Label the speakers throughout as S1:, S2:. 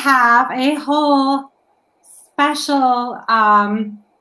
S1: have a whole special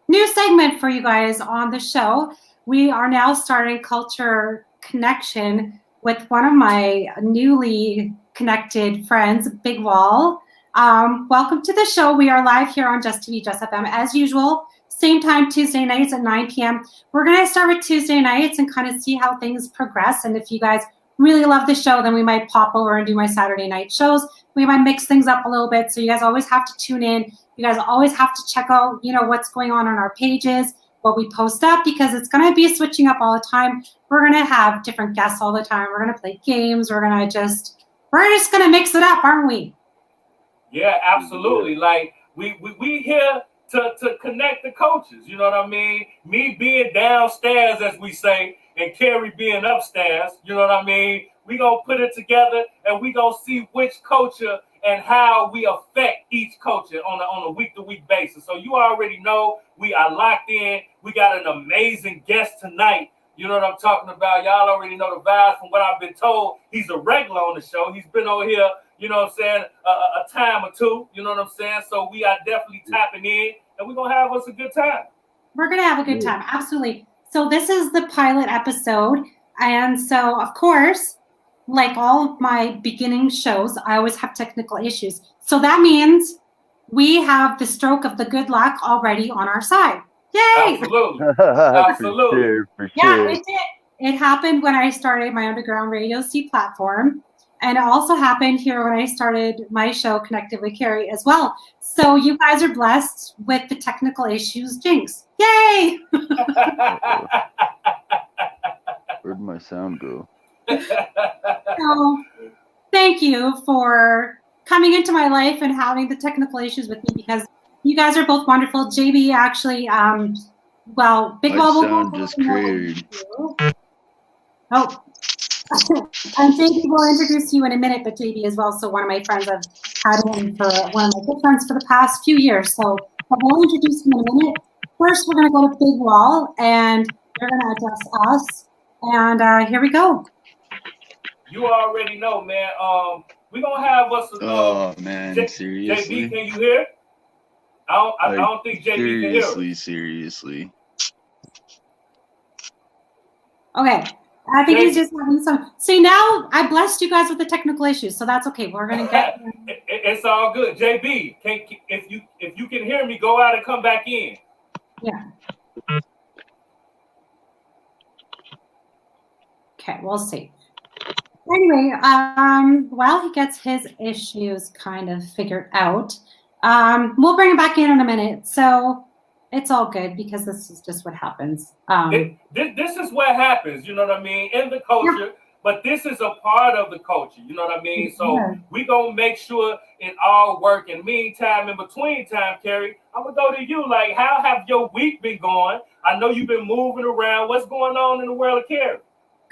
S1: new segment for you guys on the show. We are now starting Culture Connection with one of my newly connected friends, Big Wall. Welcome to the show. We are live here on Just TV, Just FM as usual. Same time, Tuesday nights at 9 p.m. We're going to start with Tuesday nights and kind of see how things progress. And if you guys really love the show, then we might pop over and do my Saturday night shows. We might mix things up a little bit. So you guys always have to tune in. You guys always have to check out, what's going on our pages, what we post up, because it's going to be switching up all the time. We're going to have different guests all the time. We're going to play games. We're just going to mix it up, aren't we?
S2: Yeah, absolutely. Like we here to connect the coaches. You know what I mean? Me being downstairs, as we say, and Carrie being upstairs. You know what I mean? We gonna put it together, and we gonna see which culture and how we affect each culture on a week-to-week basis. So you already know we are locked in. We got an amazing guest tonight. You know what I'm talking about? Y'all already know the vibes from what I've been told. He's a regular on the show. He's been over here, you know what I'm saying, a time or two. You know what I'm saying? So we are definitely tapping in, and we're going to have us a good time.
S1: We're going to have a good time. Absolutely. So this is the pilot episode. And so, of course, like all of my beginning shows, I always have technical issues. So that means we have the stroke of the good luck already on our side. Yay!
S2: Absolutely. Absolutely.
S3: For sure.
S1: Yeah, it did. It happened when I started my underground Radio C platform. And it also happened here when I started my show, Connected with Carrie, as well. So you guys are blessed with the technical issues jinx. Yay!
S3: Where'd my sound go?
S1: So thank you for coming into my life and having the technical issues with me, because you guys are both wonderful. JB actually, Big Wall will
S3: sound just crazy.
S1: Oh. And JB will introduce you in a minute, but JB as well. So one of my friends, I've had him for one of my good friends for the past few years. So I will introduce him in a minute. First, we're going to go to Big Wall, and they're going to address us. And here we go.
S2: You already know, man. We're going to have us.
S3: Oh, man, seriously?
S2: JB, can you hear? I don't think JB can hear.
S3: Seriously.
S1: Okay. I think he's just having some. See, now I blessed you guys with the technical issues, so that's okay. We're gonna get.
S2: It's all good. JB, if you can hear me, go out and come back in.
S1: Yeah. Okay, we'll see. Anyway, while he gets his issues kind of figured out, we'll bring him back in a minute. So. It's all good, because this is just what happens.
S2: This is what happens, you know what I mean, in the culture, but this is a part of the culture, you know what I mean? So we going to make sure it all work. In meantime, in between time, Carrie, I'm going to go to you. Like, how have your week been going? I know you've been moving around. What's going on in the world of Carrie?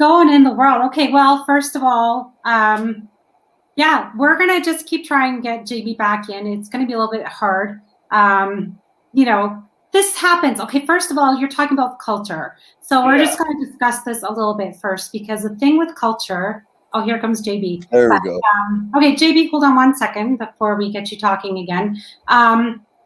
S1: Going in the world. Okay, well, first of all, we're going to just keep trying to get JB back in. It's going to be a little bit hard. This happens. Okay, first of all, you're talking about culture. So we're just going to discuss this a little bit first, because the thing with culture, here comes JB.
S3: There we go.
S1: Okay, JB, hold on one second before we get you talking again.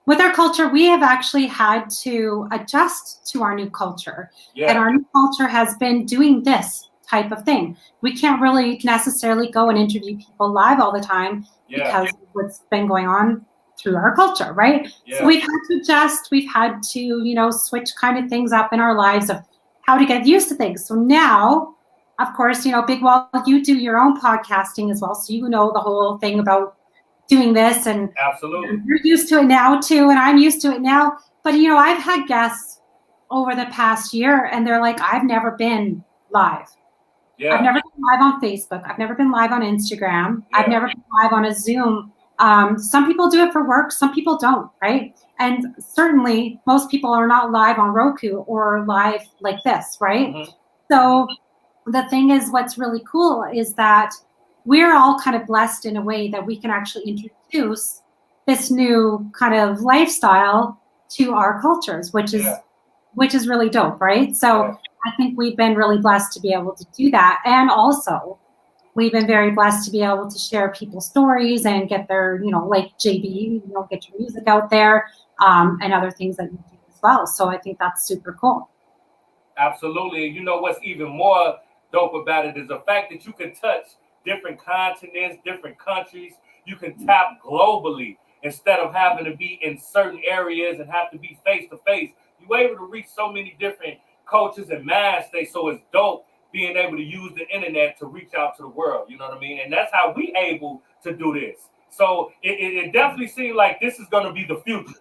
S1: With our culture, we have actually had to adjust to our new culture. Yeah. And our new culture has been doing this type of thing. We can't really necessarily go and interview people live all the time because of what's been going on through our culture, right? Yeah. So we've had to adjust. We've had to, switch kind of things up in our lives of how to get used to things. So now, of course, Big Wall, you do your own podcasting as well. So you know the whole thing about doing this, and
S2: absolutely,
S1: you're used to it now too, and I'm used to it now. But I've had guests over the past year, and they're like, I've never been live. Yeah. I've never been live on Facebook. I've never been live on Instagram. Yeah. I've never been live on a Zoom. Some people do it for work, some people don't, right? And certainly most people are not live on Roku or live like this, right? Mm-hmm. So the thing is, what's really cool is that we're all kind of blessed in a way that we can actually introduce this new kind of lifestyle to our cultures, which is really dope, right? So I think we've been really blessed to be able to do that. And also, we've been very blessed to be able to share people's stories and get their, like JB, get your music out there, and other things that you do as well. So I think that's super cool.
S2: Absolutely. You know what's even more dope about it is the fact that you can touch different continents, different countries. You can tap globally instead of having to be in certain areas and have to be face to face. You're able to reach so many different cultures and mind states. So it's dope being able to use the internet to reach out to the world. You know what I mean? And that's how we able to do this. So it definitely seems like this is going to be the future.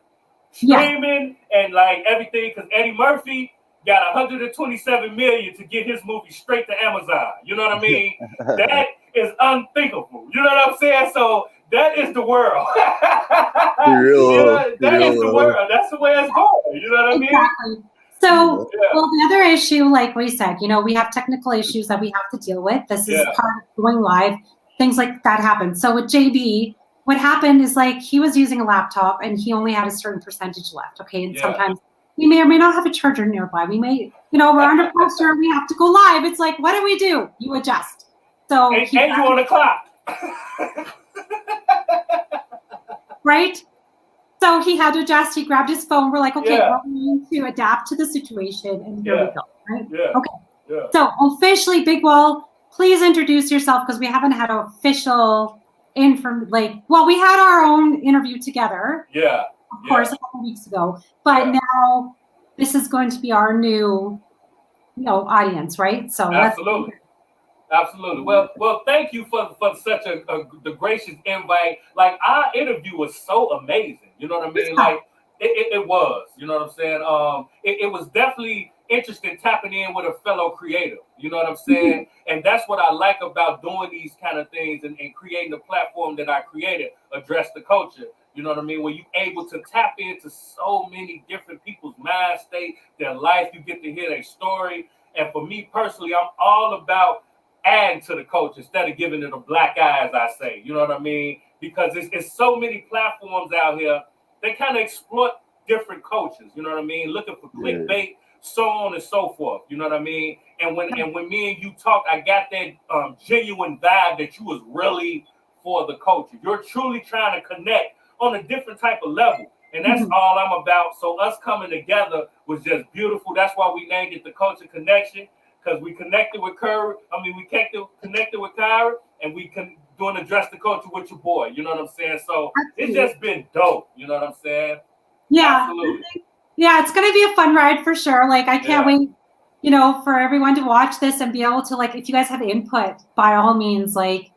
S2: Streaming and like everything, because Eddie Murphy got 127 million to get his movie straight to Amazon. You know what I mean? That is unthinkable. You know what I'm saying? So that is the world. That is the world. That's the way it's going. You know what I mean?
S1: Exactly. So, well, the other issue, like we said, we have technical issues that we have to deal with. This is part of going live. Things like that happen. So with JB, what happened is like he was using a laptop and he only had a certain percentage left. Okay. And sometimes we may or may not have a charger nearby. We may, we're under pressure. We have to go live. It's like, what do? You adjust. So
S2: and you on the clock.
S1: Right? So he had to adjust. He grabbed his phone. We're like, okay, we're going to adapt to the situation. And here we go. Right?
S2: Yeah.
S1: Okay.
S2: Yeah.
S1: So officially, Big Wall, please introduce yourself because we haven't had an official we had our own interview together.
S2: Yeah.
S1: Of course, a couple weeks ago. But now this is going to be our new, audience, right? So
S2: absolutely. Well, thank you for such the gracious invite. Like our interview was so amazing. You know what I mean? Like it was. You know what I'm saying? It was definitely interesting tapping in with a fellow creator. You know what I'm saying? And that's what I like about doing these kind of things and creating the platform that I created, Address the Culture. You know what I mean? When you're able to tap into so many different people's mind state, their life, you get to hear their story. And for me personally, I'm all about adding to the culture instead of giving it a black eye, as I say. You know what I mean? Because it's so many platforms out here that kind of exploit different cultures. You know what I mean? Looking for clickbait, so on and so forth. You know what I mean? And when me and you talked, I got that genuine vibe that you was really for the culture. You're truly trying to connect on a different type of level. And that's all I'm about. So us coming together was just beautiful. That's why we named it the Culture Connection, because we connected with we connected with Kyra, and we can doing Address the Culture with your boy. You know what I'm saying? So it's just been dope. You know what I'm saying?
S1: Yeah.
S2: Absolutely.
S1: Yeah, it's going to be a fun ride for sure. Like I can't wait, for everyone to watch this and be able to, like, if you guys have input, by all means, like,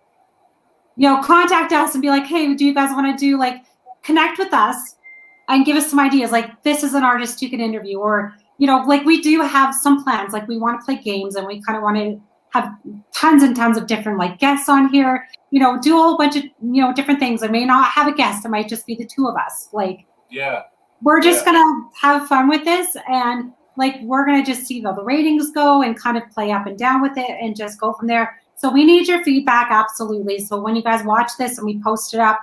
S1: contact us and be like, hey, do you guys want to do, like, connect with us and give us some ideas. Like, this is an artist you can interview, or, like we do have some plans. Like we want to play games and we kind of want to have tons and tons of different like guests on here, do a whole bunch of, different things. I may not have a guest. It might just be the two of us. Like, we're just going to have fun with this. And like, we're going to just see how the ratings go and kind of play up and down with it and just go from there. So we need your feedback. Absolutely. So when you guys watch this and we post it up,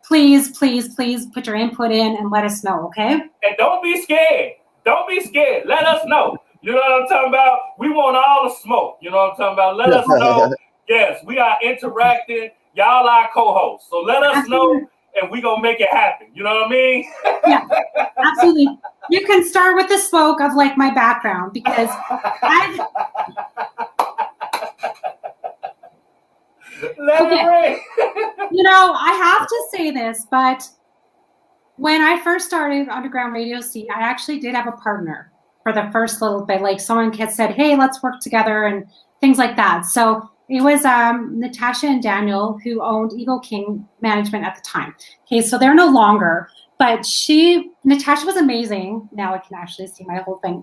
S1: please, please, please put your input in and let us know. Okay.
S2: And don't be scared. Don't be scared. Let us know. You know what I'm talking about? We want all the smoke. You know what I'm talking about? Let us know. Yes, we are interacting. Y'all are co-hosts. So let us know and we're going to make it happen. You know what I mean?
S1: Yeah, absolutely. You can start with the smoke of like my background because I have to say this, but when I first started Underground Radio C, I actually did have a partner for the first little bit. Like someone had said, hey, let's work together and things like that. So it was Natasha and Daniel who owned Eagle King Management at the time. Okay, so they're no longer, but Natasha was amazing. Now I can actually see my whole thing.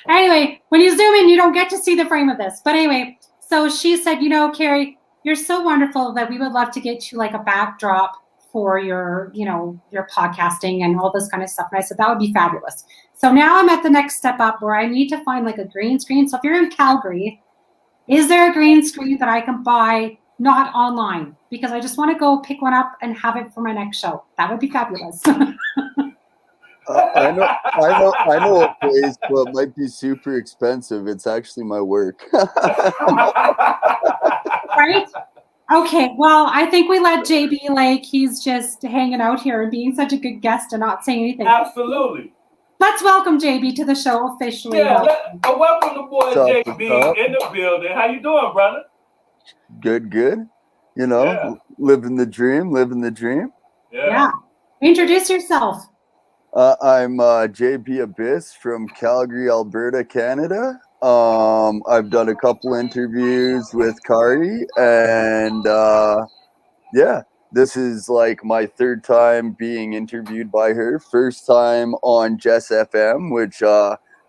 S1: Anyway, when you zoom in, you don't get to see the frame of this. But anyway, so she said, Carrie, you're so wonderful that we would love to get you like a backdrop for your podcasting and all this kind of stuff. And I said, that would be fabulous. So now I'm at the next step up where I need to find like a green screen. So if you're in Calgary, is there a green screen that I can buy not online? Because I just want to go pick one up and have it for my next show. That would be fabulous.
S4: I know a place, but it might be super expensive. It's actually my work.
S1: Right? Okay, well, I think we let JB, like, he's just hanging out here and being such a good guest and not saying anything.
S2: Absolutely.
S1: Let's welcome JB to the show officially.
S2: Yeah, welcome the boy
S4: What's up,
S2: JB
S4: what's up?
S2: in the building. How you doing, brother?
S4: Good. You know,
S2: Yeah.
S4: living the dream.
S1: Yeah. Introduce yourself.
S4: I'm JB Abyss from Calgary, Alberta, Canada. I've done a couple interviews with Kari, and yeah, this is like my third time being interviewed by her. First time on Jess FM, which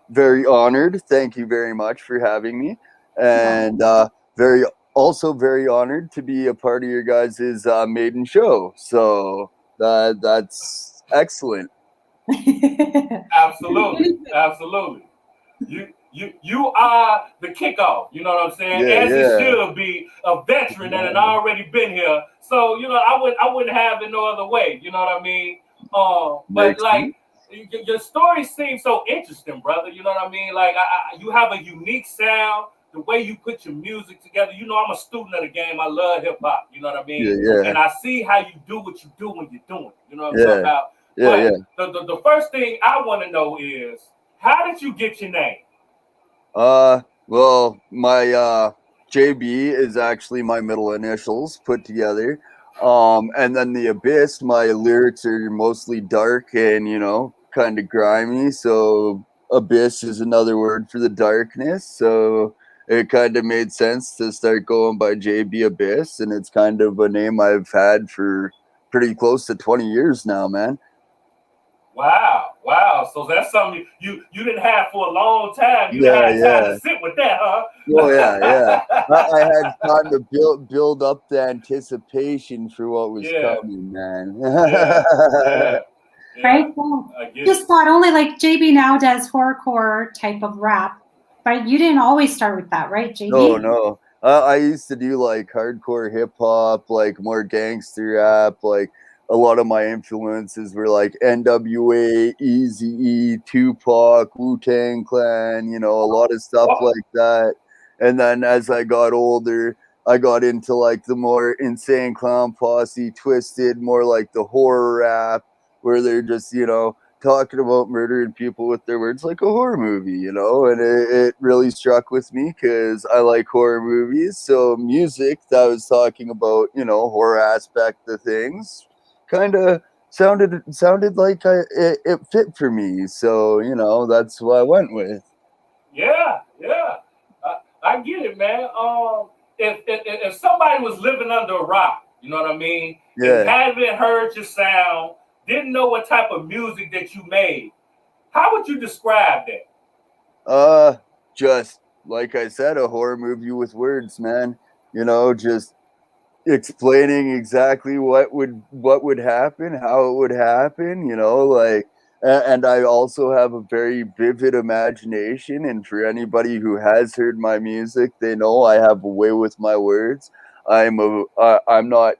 S4: very honored. Thank you very much for having me, and very honored to be a part of your guys' maiden show. So that's excellent.
S2: Absolutely. You are the kickoff. You know what I'm saying?
S4: Yeah,
S2: As it
S4: yeah.
S2: should be a veteran that had already been here. So I wouldn't have it no other way. You know what I mean? But
S4: Makes
S2: like your story seems so interesting, brother. You know what I mean? Like you have a unique sound. The way you put your music together. You know, I'm a student of the game. I love hip hop. You know what I mean?
S4: Yeah.
S2: And I see how you do what you do when you're doing it. You know what I'm
S4: Yeah.
S2: talking about?
S4: Yeah,
S2: But the first thing I want to know is, how did you get your name?
S4: Well, my JB is actually my middle initials put together. And then the Abyss, my lyrics are mostly dark and, kind of grimy. So Abyss is another word for the darkness. So it kind of made sense to start going by JB Abyss. And it's kind of a name I've had for pretty close to 20 years now, man.
S2: Wow. So that's something you didn't have for a long time. You didn't have time to sit with that, huh?
S4: Oh yeah. I had time to build up the anticipation for what was coming, man.
S1: Right? Well, just thought only like JB now does horrorcore type of rap, but you didn't always start with that, right, JB?
S4: No. I used to do like hardcore hip hop, like more gangster rap. Like a lot of my influences were like NWA, Eazy-E, Tupac, Wu-Tang Clan. A lot of stuff like that. And then as I got older, I got into like the more Insane Clown Posse, Twisted, more like the horror rap, where they're just talking about murdering people with their words like a horror movie, and it really struck with me because I like horror movies. So music that was talking about, horror aspect of things kind of sounded like it fit for me. So, that's what I went with.
S2: Yeah. I get it, man. If somebody was living under a rock, you know what I mean?
S4: Yeah.
S2: And hadn't heard your sound, didn't know what type of music that you made, how would you describe that?
S4: Just like I said, a horror movie with words, man. Just explaining exactly what would happen, how it would happen, like. And I also have a very vivid imagination. And for anybody who has heard my music, they know I have a way with my words. I'm not.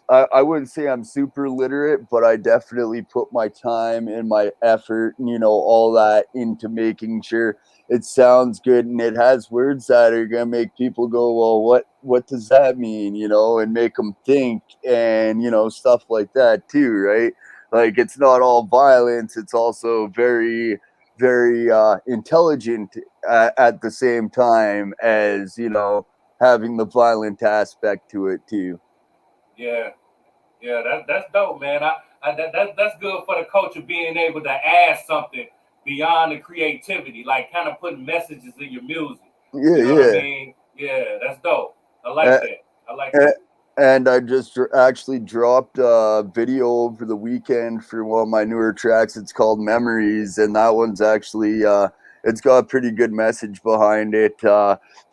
S4: I wouldn't say I'm super literate, but I definitely put my time and my effort, all that into making sure it sounds good and it has words that are gonna make people go, well, what does that mean, and make them think, and stuff like that too, right? Like it's not all violence; it's also very, very intelligent at the same time as having the violent aspect to it too.
S2: Yeah, that's dope, man. That's good for the culture, being able to add something beyond the creativity, like kind of putting messages in your music.
S4: Yeah,
S2: you know what I mean? Yeah, that's dope. I like that.
S4: And I just actually dropped a video over the weekend for one of my newer tracks. It's called Memories, and that one's actually it's got a pretty good message behind it.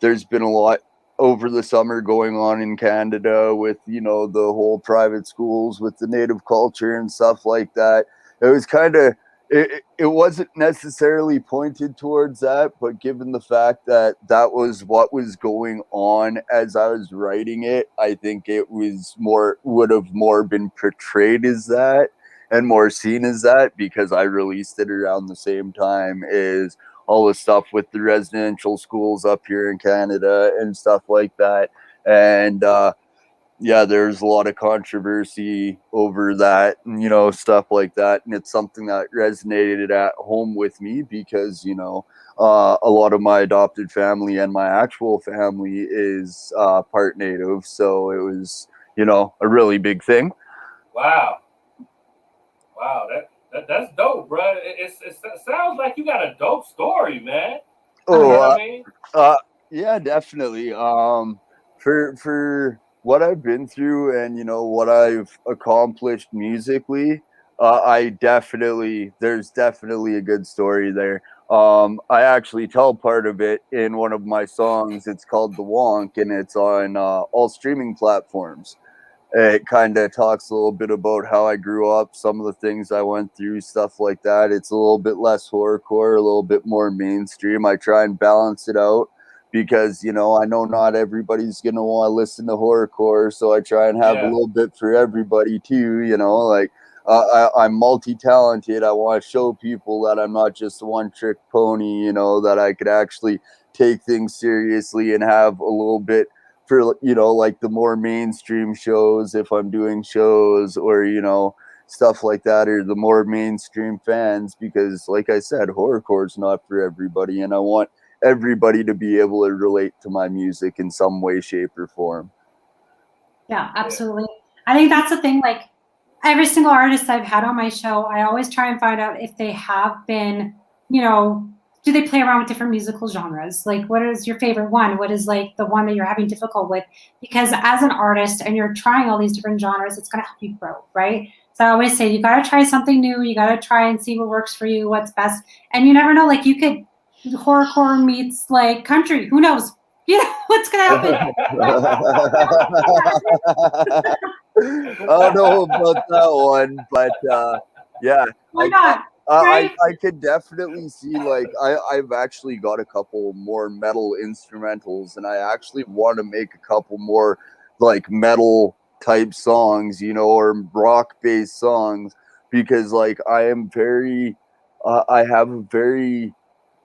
S4: There's been a lot over the summer going on in Canada with the whole private schools with the native culture and stuff like that. It was kind of it wasn't necessarily pointed towards that, but given the fact that that was what was going on as I was writing it, I think it would have more been portrayed as that and more seen as that, because I released it around the same time as all the stuff with the residential schools up here in Canada and stuff like that. and yeah, there's a lot of controversy over that, and stuff like that, and it's something that resonated at home with me because a lot of my adopted family and my actual family is part Native, so it was a really big thing.
S2: Wow, that's dope, bro. It sounds like you got a dope story, man. You know what I mean?
S4: Yeah, definitely. For what I've been through and what I've accomplished musically, there's definitely a good story there. I actually tell part of it in one of my songs. It's called The Wonk, and it's on all streaming platforms. It kind of talks a little bit about how I grew up, some of the things I went through, stuff like that. It's a little bit less horrorcore, a little bit more mainstream. I try and balance it out because, I know not everybody's going to want to listen to horrorcore, so I try and have a little bit for everybody too, like I'm multi-talented. I want to show people that I'm not just a one-trick pony, that I could actually take things seriously and have a little bit for like the more mainstream shows, if I'm doing shows or stuff like that, or the more mainstream fans, because like I said, horrorcore is not for everybody, and I want everybody to be able to relate to my music in some way, shape, or form.
S1: Yeah, absolutely. I think that's the thing. Like every single artist I've had on my show, I always try and find out if they have been, do they play around with different musical genres? Like, what is your favorite one? What is like the one that you're having difficult with? Because as an artist and you're trying all these different genres, it's going to help you grow, right? So I always say, you got to try something new. You got to try and see what works for you, what's best. And you never know, like you could, horrorcore meets like country. Who knows? What's going to happen?
S4: I don't know about that one, but yeah.
S1: Why not?
S4: I could definitely see, like, I've actually got a couple more metal instrumentals, and I actually want to make a couple more like metal type songs, or rock based songs, because like I have a very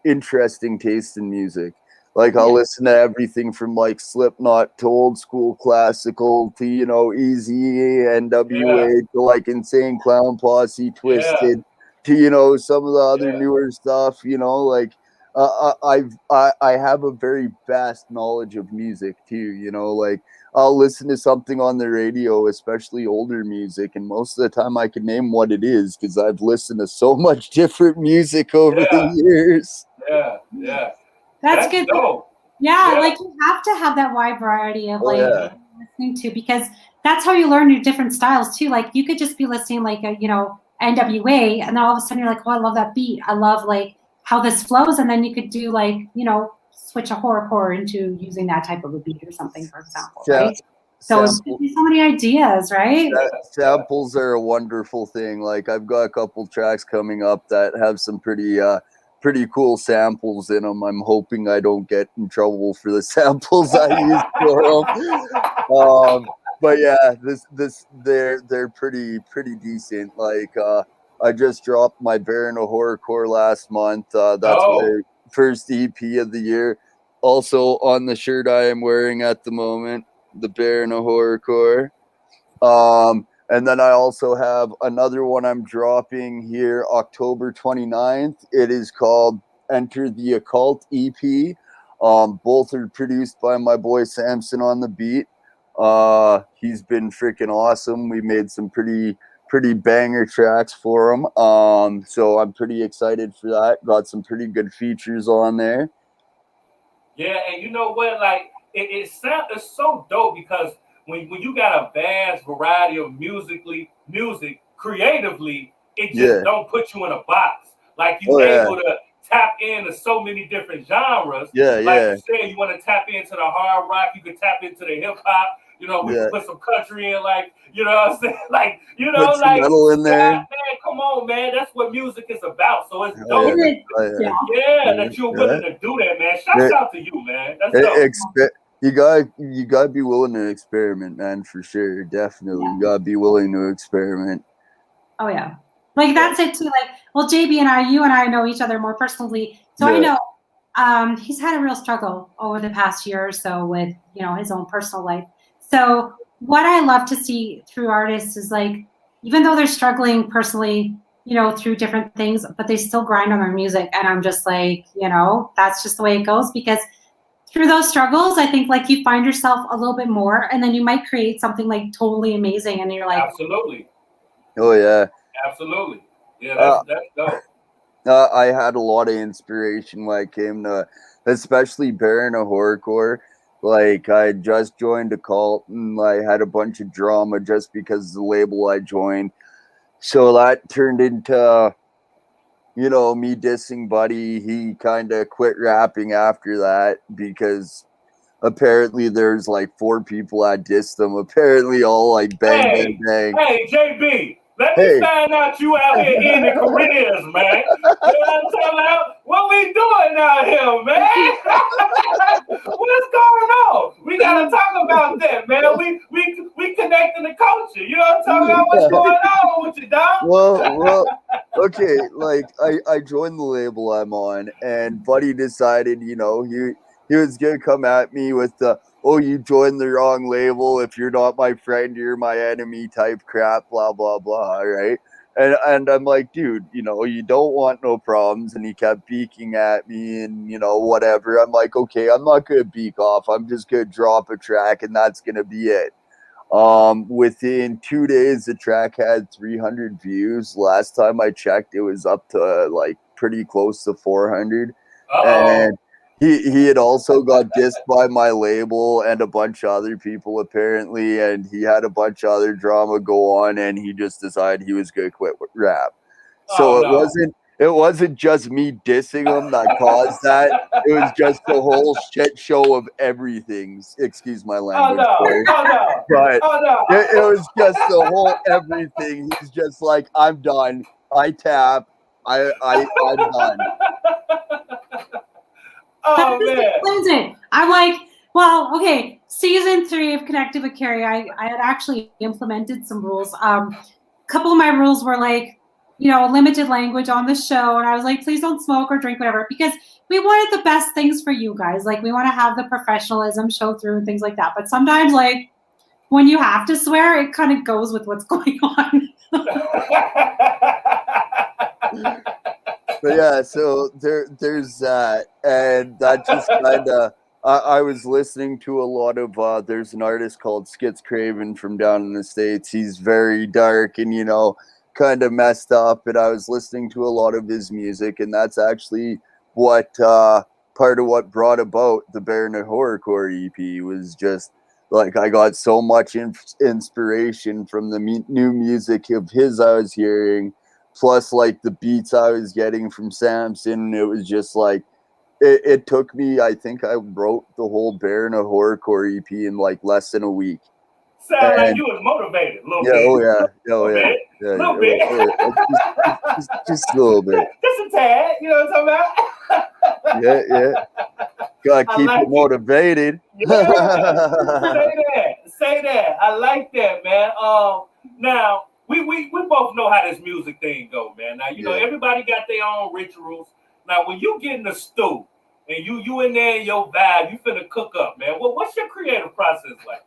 S4: interesting taste in music. Like I'll listen to everything from like Slipknot to old school classical to Easy, NWA to like Insane Clown Posse, Twisted to some of the other newer stuff. Like I have a very vast knowledge of music too. Like I'll listen to something on the radio, especially older music, and most of the time I can name what it is because I've listened to so much different music over the years.
S2: Yeah.
S1: That's good.
S2: Dope.
S1: Yeah, like you have to have that wide variety of listening to, because that's how you learn your different styles too. Like you could just be listening like a NWA, and then all of a sudden you're like, oh, I love that beat. I love like how this flows, and then you could do like switch a horrorcore into using that type of a beat or something, for example, right? So it's so many ideas, right?
S4: Samples are a wonderful thing. Like I've got a couple tracks coming up that have some pretty cool samples in them. I'm hoping I don't get in trouble for the samples I use for them. But yeah, they're pretty decent. Like I just dropped my Bear in a Horrorcore last month. That's my first EP of the year. Also on the shirt I am wearing at the moment, the Bear in a Horrorcore. And then I also have another one I'm dropping here October 29th. It is called Enter the Occult EP. Both are produced by my boy Samson on the beat. He's been freaking awesome. We made some pretty banger tracks for him. So I'm pretty excited for that. Got some pretty good features on there.
S2: Yeah, and you know what? Like it's so dope because when you got a vast variety of music creatively, it just don't put you in a box. Like you able to tap into so many different genres. You said, you want to tap into the hard rock, you can tap into the hip hop. We can put some country in, like, what I'm saying? Like,
S4: put some metal in there.
S2: Man, come on, man. That's what music is about. So it's dope. That you're willing to do that, man. Shouts out to you, man. That's dope.
S4: You gotta be willing to experiment, man, for sure. Definitely. You gotta be willing to experiment.
S1: Oh yeah. Like that's it too. Like, well, JB and you and I know each other more personally. So I know he's had a real struggle over the past year or so with, his own personal life. So what I love to see through artists is like, even though they're struggling personally, through different things, but they still grind on their music. And I'm just like, that's just the way it goes, because through those struggles, I think like you find yourself a little bit more, and then you might create something like totally amazing. And you're like,
S2: Absolutely.
S4: Oh yeah.
S2: Absolutely. Yeah, that's dope.
S4: I had a lot of inspiration when I came to, especially Baron of Horrorcore. Like I had just joined Occult, and I had a bunch of drama just because of the label I joined. So that turned into, me dissing Buddy. He kind of quit rapping after that because apparently there's like 4 people that dissed him. Apparently all like bang, bang, bang.
S2: Hey, JB, let me
S4: Hey.
S2: find out you out here in the careers, man. You know what I'm talking about? What we doing out here, man? What's going on? We gotta talk about that, man. We connecting the culture. You know what I'm talking about? What's going on with you, dog?
S4: Well, okay. Like I joined the label I'm on, and Buddy decided, he was gonna come at me with the, oh, you joined the wrong label. If you're not my friend, you're my enemy type crap, blah, blah, blah, right? And I'm like, dude, you don't want no problems. And he kept beaking at me and, whatever. I'm like, okay, I'm not going to beak off. I'm just going to drop a track and that's going to be it. Within 2 days, the track had 300 views. Last time I checked, it was up to like pretty close to 400. And he had also got dissed by my label and a bunch of other people apparently, and he had a bunch of other drama go on, and he just decided he was going to quit rap. So it wasn't just me dissing him that caused that. It was just the whole shit show of everything. Excuse my language. But it was just the whole everything. He's just like, I'm done. I tap. I'm done.
S2: Oh man.
S1: It. I'm like, well, okay. Season 3 of Connected with Carrie, I had actually implemented some rules. A couple of my rules were like, limited language on the show, and I was like, please don't smoke or drink, whatever, because we wanted the best things for you guys. Like, we want to have the professionalism show through and things like that. But sometimes, like, when you have to swear, it kind of goes with what's going on.
S4: But yeah, so there's that, and that just kind of, I was listening to a lot of, there's an artist called Skits Craven from down in the States. He's very dark and, kind of messed up, and I was listening to a lot of his music, and that's actually what, part of what brought about the Baron of Horrorcore EP was just, like, I got so much inspiration from the new music of his I was hearing, plus like the beats I was getting from Samson. It was just like, it took me, I think I wrote the whole Baron of Horrorcore EP in like less than a week.
S2: Sound like you was motivated a little bit.
S4: A little bit. Just a little bit.
S2: Just a tad, you know what I'm talking about?
S4: Yeah. Gotta keep it motivated.
S2: Say that. I like that, man. Now we both know how this music thing go, man. Now you know everybody got their own rituals. Now when you get in the stew and you in there in your vibe, you finna cook up, man. Well, what's your creative process like?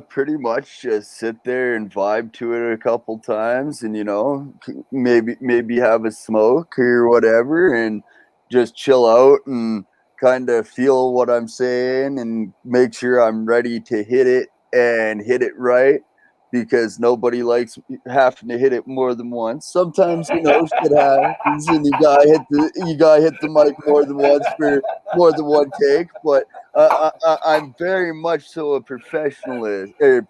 S4: Pretty much just sit there and vibe to it a couple times, and maybe have a smoke or whatever, and just chill out and kind of feel what I'm saying and make sure I'm ready to hit it and hit it right, because nobody likes having to hit it more than once. Sometimes shit happens and you gotta hit the mic more than once for more than one take, but I'm very much so a perfectionist, and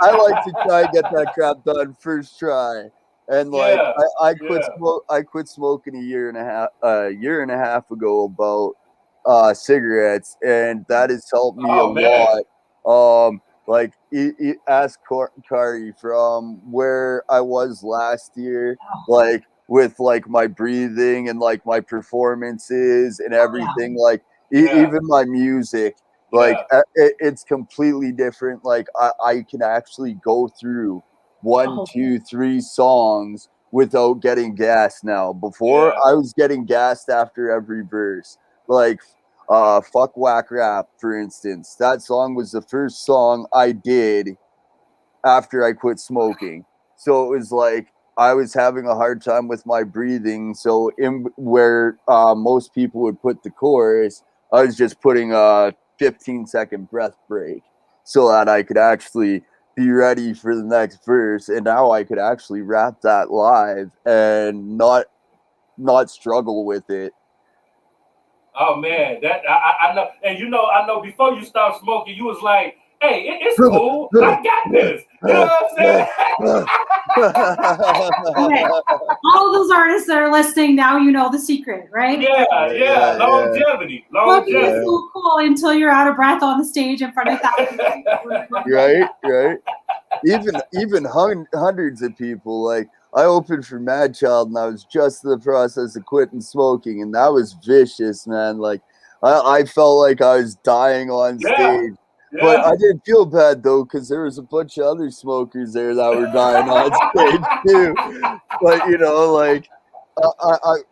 S4: I like to try and get that crap done first try. And like I quit smoking a year and a half ago about cigarettes, and that has helped me a lot. Like ask Kari from where I was last year, like with like my breathing and like my performances and everything, like even my music, like it's completely different. Like I can actually go through 1, 2, 3 songs without getting gassed now. Before, I was getting gassed after every verse. Like, Fuck Whack Rap, for instance. That song was the first song I did after I quit smoking. So it was like I was having a hard time with my breathing. So in where most people would put the chorus, I was just putting a 15-second breath break so that I could actually be ready for the next verse. And now I could actually rap that live and not struggle with it.
S2: Oh man, that I know, and I know before you stopped smoking, you was like, "Hey, it's cool, I got this." You know what I'm saying?
S1: Okay. All those artists that are listening now, you know the secret, right?
S2: Yeah. Longevity.
S1: Smoking is so cool until you're out of breath on the stage in front of thousands of people.
S4: Right. Even hundreds of people. Like, I opened for Mad Child, and I was just in the process of quitting smoking, and that was vicious, man. Like, I felt like I was dying on stage. But I didn't feel bad, though, because there was a bunch of other smokers there that were dying on stage, too. But, like,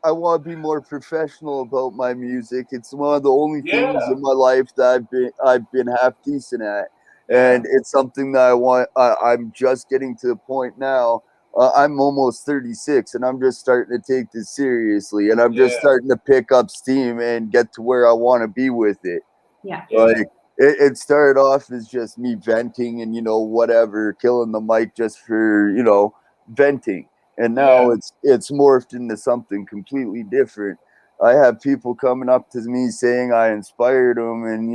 S4: I want to be more professional about my music. It's one of the only things in my life that I've been half decent at. And it's something that I want. I'm just getting to the point now. I'm almost 36, and I'm just starting to take this seriously, and I'm just starting to pick up steam and get to where I want to be with it. Like, it started off as just me venting and whatever, killing the mic just for venting, and now it's morphed into something completely different. I have people coming up to me saying I inspired them, and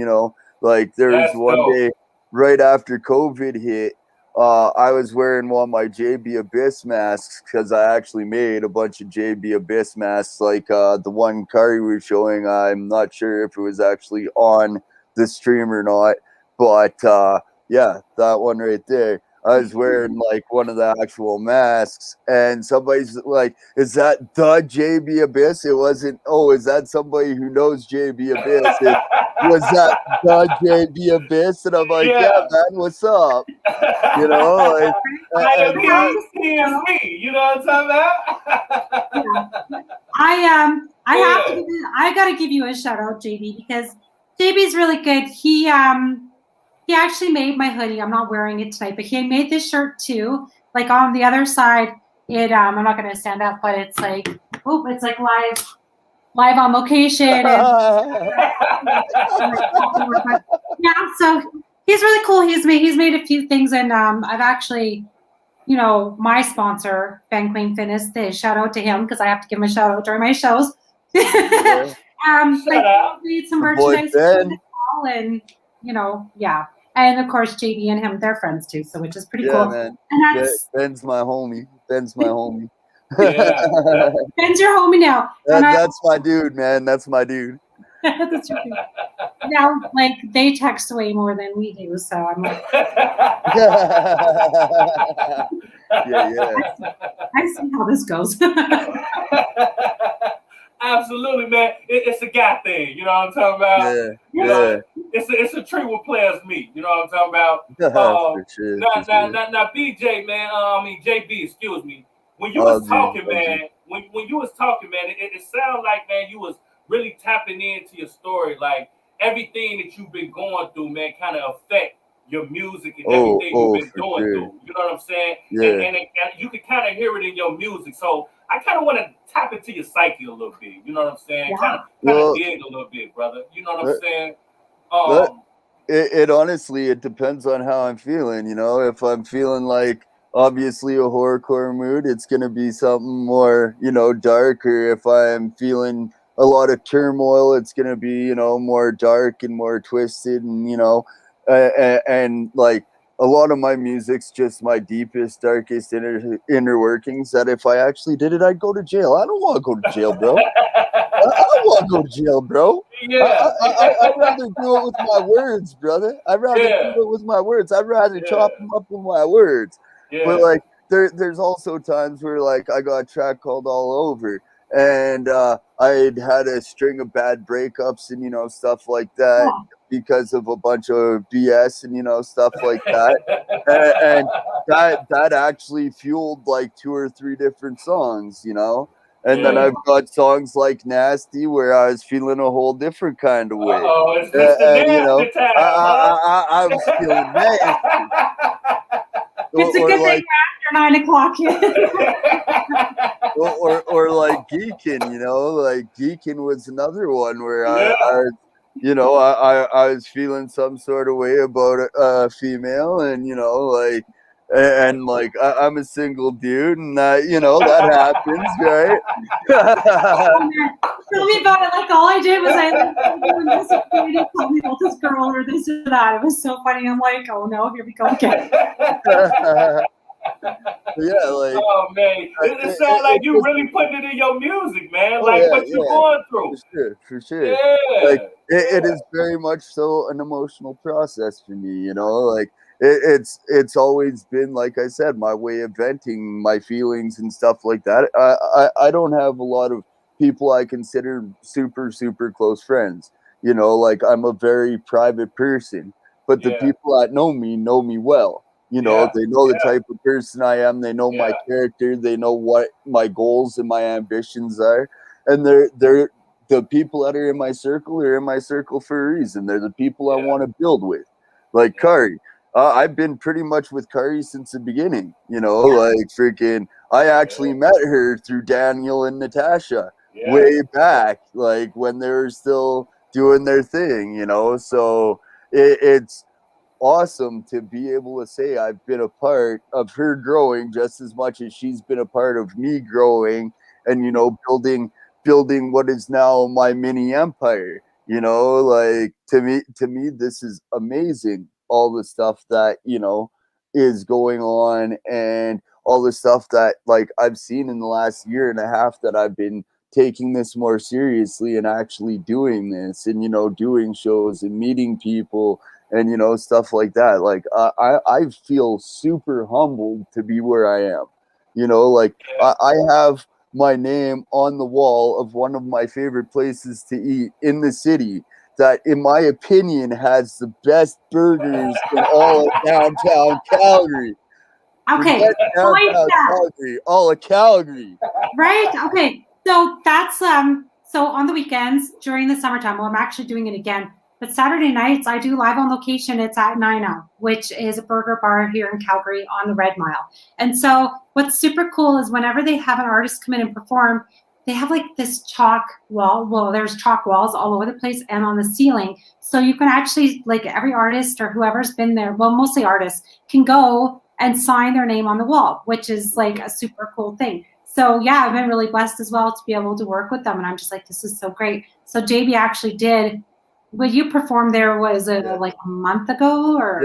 S4: like there was one day right after COVID hit. I was wearing one of my JB Abyss masks because I actually made a bunch of JB Abyss masks, like the one Kari was showing. I'm not sure if it was actually on the stream or not, but yeah, that one right there. I was wearing like one of the actual masks, and somebody's like, "Is that the JB Abyss?" It wasn't. Oh, is that somebody who knows JB Abyss? Was that the JB Abyss? And I'm like, "Yeah, man, what's up?" Like,
S2: me. You know what I'm talking about?
S1: I gotta give you a shout out, JB, because JB's really good. He actually made my hoodie. I'm not wearing it tonight, but he made this shirt too. Like on the other side, I'm not gonna stand up, but it's like, it's like live on location. And, yeah, so he's really cool. He's made a few things, and I've actually, my sponsor, Ben Queen Fitness, shout out to him because I have to give him a shout out during my shows. Made some merchandise and and of course JD and him, they're friends too, so which is pretty cool.
S4: Man.
S1: And
S4: Ben's my homie. Ben's my homie.
S1: Ben's your homie now.
S4: That's my dude, man. That's my dude.
S1: That's your dude. Now, like, they text way more than we do, so I'm like, I see how this goes.
S2: Absolutely, man. It's a guy thing. You know what I'm talking about?
S4: Yeah.
S2: It's a treat when players meet. You know what I'm talking about? Now, BJ, man. JB, excuse me. When you was talking, man. When you was talking, man, it sounded like, man, you was really tapping into your story. Like everything that you've been going through, man, kind of affect your music and everything you've been going through. You know what I'm saying?
S4: Yeah.
S2: And you can kind of hear it in your music. So I kind of want to tap into your psyche a little bit. You know what I'm saying?
S1: Yeah.
S2: Kind of dig a little bit, brother. You know what I'm saying?
S4: It honestly, it depends on how I'm feeling. If I'm feeling like obviously a horrorcore mood, it's gonna be something more darker. If I'm feeling a lot of turmoil, it's gonna be more dark and more twisted, and and like a lot of my music's just my deepest, darkest inner workings. That if I actually did it, I'd go to jail. I don't want to go to jail, bro. I don't want to go to jail, bro.
S2: Yeah.
S4: I'd rather do it with my words, brother. I'd rather do it with my words. I'd rather chop them up with my words. Yeah. But like, there's also times where like I got a track called All Over. and I had a string of bad breakups and stuff like that because of a bunch of BS and stuff like that, and that actually fueled like 2 or 3 different songs, and then I've got songs like Nasty where I was feeling a whole different kind of way.
S2: It's Mr. Nasty time,
S4: I was feeling nasty.
S1: It's a good thing we're after 9 o'clock.
S4: or like Geekin, like Geekin was another one where I was feeling some sort of way about a female, and I'm a single dude, and that happens, right?
S1: Tell me about it. Like, all I did was I doing this, and tell me about this girl or this or that. It was so funny. I'm like, oh no, here we go again.
S4: Yeah, like,
S2: oh man, it sounds like you really putting it in your music, man. Like what you going through.
S4: For sure.
S2: Yeah.
S4: Like it is very much so an emotional process for me, like it's always been, like I said, my way of venting my feelings and stuff like that. I don't have a lot of people I consider super, super close friends. Like I'm a very private person, but the people that know me well. They know the type of person I am. They know my character. They know what my goals and my ambitions are. And they're the people that are in my circle are in my circle for a reason. They're the people I want to build with. Like Kari. I've been pretty much with Kari since the beginning. Like freaking, I actually met her through Daniel and Natasha way back, like when they were still doing their thing, So it's awesome to be able to say I've been a part of her growing just as much as she's been a part of me growing, and building what is now my mini empire. Like to me this is amazing, all the stuff that is going on, and all the stuff that like I've seen in the last year and a half that I've been taking this more seriously and actually doing this, and doing shows and meeting people and stuff like that. Like I feel super humbled to be where I am. Like I have my name on the wall of one of my favorite places to eat in the city that, in my opinion, has the best burgers in all of downtown Calgary.
S1: Okay,
S4: downtown Calgary, all of Calgary.
S1: Right? Okay. So that's so on the weekends during the summertime, well, I'm actually doing it again. But Saturday nights, I do live on location. It's at Nina, which is a burger bar here in Calgary on the Red Mile. And so what's super cool is whenever they have an artist come in and perform, they have like this chalk wall. Well, there's chalk walls all over the place and on the ceiling. So you can actually, like, every artist or whoever's been there, well, mostly artists, can go and sign their name on the wall, which is like a super cool thing. So yeah, I've been really blessed as well to be able to work with them. And I'm just like, this is so great. So JB actually did. Well, you performed there, was it like a month ago? Or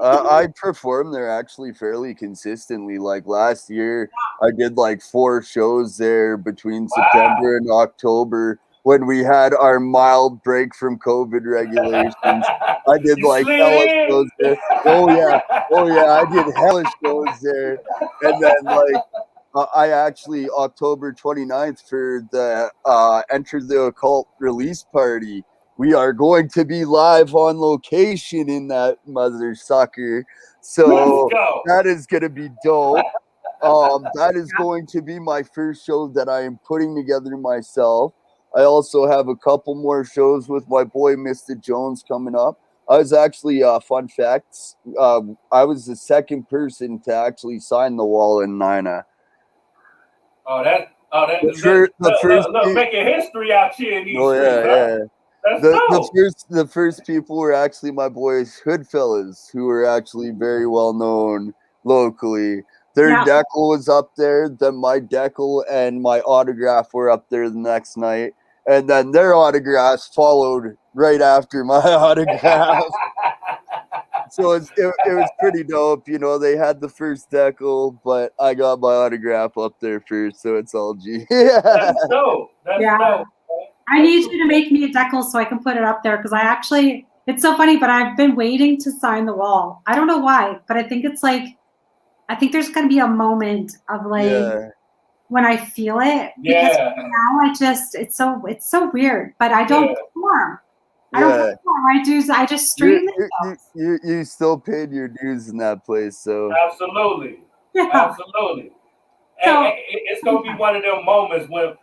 S4: I performed there actually fairly consistently. Like last year, I did like 4 shows there between September and October when we had our mild break from COVID regulations. I did like hella shows there. Oh yeah, I did hella shows there, and then like. I actually, October 29th for the Enter the Occult release party, we are going to be live on location in that mother sucker. So that is going to be dope. That is going to be my first show that I am putting together myself. I also have a couple more shows with my boy Mr. Jones coming up. I was actually, fun facts, I was the second person to actually sign the wall in Nina.
S2: Making history out here in these streets.
S4: The first people were actually my boys Hoodfellas, who were actually very well known locally. Their decal was up there, then my decal and my autograph were up there the next night, and then their autographs followed right after my autograph. So it was pretty dope. They had the first decal, but I got my autograph up there first, so it's all G.
S2: That's dope. That's dope.
S1: I need you to make me a decal so I can put it up there, because it's so funny, but I've been waiting to sign the wall. I don't know why, but I think there's going to be a moment of like, when I feel it.
S2: Yeah.
S1: Because now it's so weird. But I don't perform. I don't
S4: Yeah.
S1: perform. I just stream it.
S4: You still paid your dues in that place, so
S2: Absolutely.
S1: Yeah.
S2: Absolutely.
S1: So,
S2: And it's gonna be one of them moments when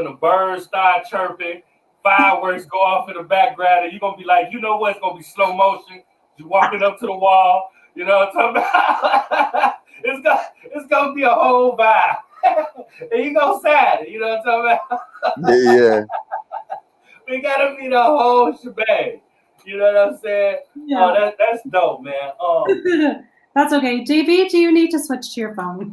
S2: the birds start chirping, fireworks go off in the background, and you're gonna be like, you know what? It's gonna be slow motion. You walking up to the wall. You know what I'm talking about? it's gonna be a whole vibe. And you go sad. You know what I'm talking about?
S4: yeah.
S2: We gotta be the whole shebang. You know what I'm saying?
S1: Yeah.
S2: Oh, that's dope, man.
S1: That's okay. JB, do you need to switch to your phone?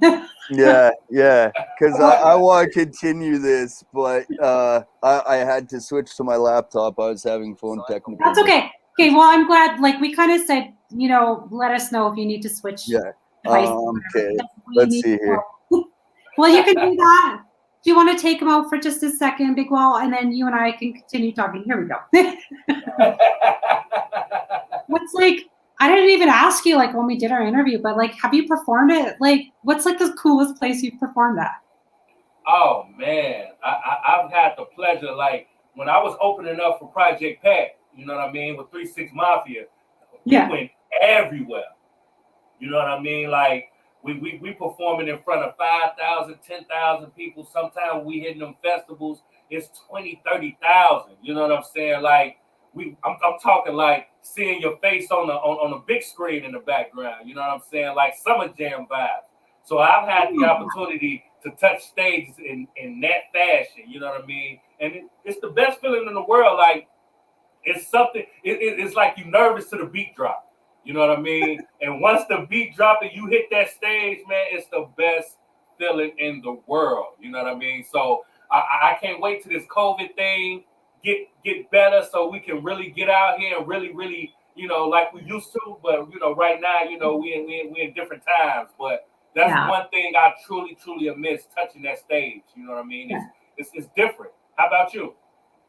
S4: Yeah, because I want to continue this, but I had to switch to my laptop. I was having phone technical.
S1: That's okay. Okay, well, I'm glad. Like we kind of said, let us know if you need to switch.
S4: Yeah.
S1: Devices,
S4: Okay. Let's see here.
S1: Well, you can do that. Do you want to take them out for just a second, Big Wall, and then you and I can continue talking? Here we go. What's like? I didn't even ask you like when we did our interview, but like, have you performed it? Like, what's like the coolest place you've performed at?
S2: Oh man, I've had the pleasure. Like when I was opening up for Project Pack, you know what I mean, with 3-6 Mafia, we went everywhere. You know what I mean? Like we performing in front of 5,000, 10,000 people. Sometimes we hitting them festivals, it's 20, 30,000. You know what I'm saying? Like I'm talking like seeing your face on a big screen in the background. You know what I'm saying? Like Summer Jam vibes. So I've had the opportunity to touch stages in that fashion. You know what I mean? And it's the best feeling in the world. Like it's something. It's like you nervous to the beat drop. You know what I mean? And once the beat drop and you hit that stage, man, it's the best feeling in the world. You know what I mean? So I can't wait till this COVID thing get better so we can really get out here and really, like we used to. But, right now, we in different times. But that's one thing I truly, truly miss, touching that stage. You know what I mean?
S1: Yeah.
S2: It's different. How about you?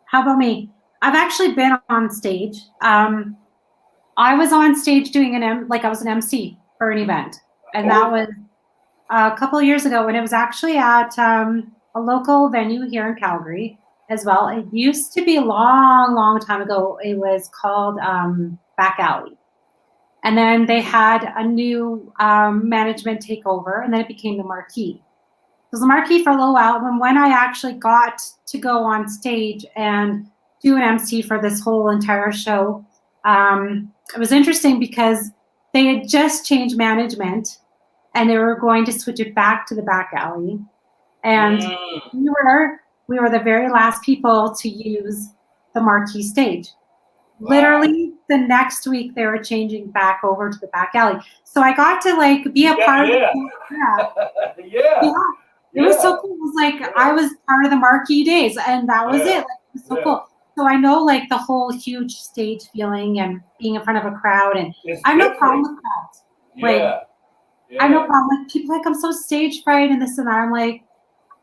S1: How about me? I've actually been on stage. I was on stage doing I was an MC for an event. And that was a couple of years ago, and it was actually at a local venue here in Calgary as well. It used to be a long, long time ago. It was called Back Alley. And then they had a new management take over, and then it became the Marquee. It was the Marquee for a little while. And when I actually got to go on stage and do an MC for this whole entire show, it was interesting because they had just changed management and they were going to switch it back to the Back Alley. And we were the very last people to use the Marquee stage. Wow. Literally the next week they were changing back over to the Back Alley. So I got to be a part of it. It was so cool. It was like I was part of the Marquee days, and that was it. Like, it was so cool. So I know the whole huge stage feeling and being in front of a crowd, and I have no problem with crowds. I have no problem with people I'm so stage fright and this and that. I'm like,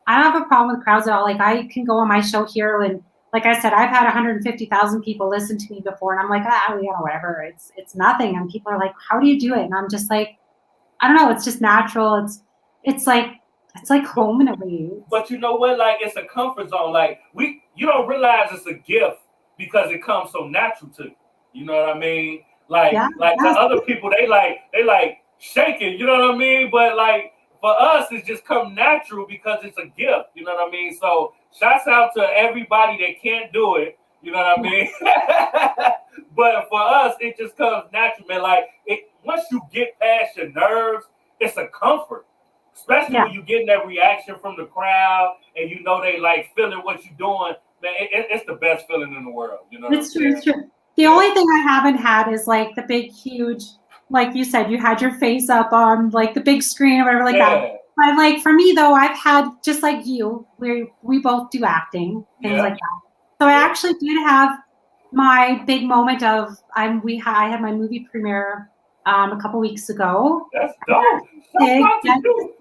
S1: I don't have a problem with crowds at all. Like I can go on my show here, and like I said, I've had 150,000 people listen to me before, and I'm like, whatever. It's nothing. And people are like, how do you do it? And I'm just like, I don't know. It's just natural. It's like home in a way.
S2: But you know what? Like it's a comfort zone. Like you don't realize it's a gift because it comes so natural to you. You know what I mean? Like to other people, they like shaking. You know what I mean? But like for us, it's just come natural because it's a gift. You know what I mean? So shouts out to everybody that can't do it. You know what I mean? But for us, it just comes natural, man. Like once you get past your nerves, it's a comfort. Especially when you getting that reaction from the crowd and they like feeling what you're doing, man, it's the best feeling in the world. You know
S1: it's true. The only thing I haven't had is the big, huge, like you said, you had your face up on the big screen or whatever that. But for me though, I've had, just like you, we both do acting, things like that. So I actually did have my big moment of I had my movie premiere a couple weeks ago.
S2: That's dope.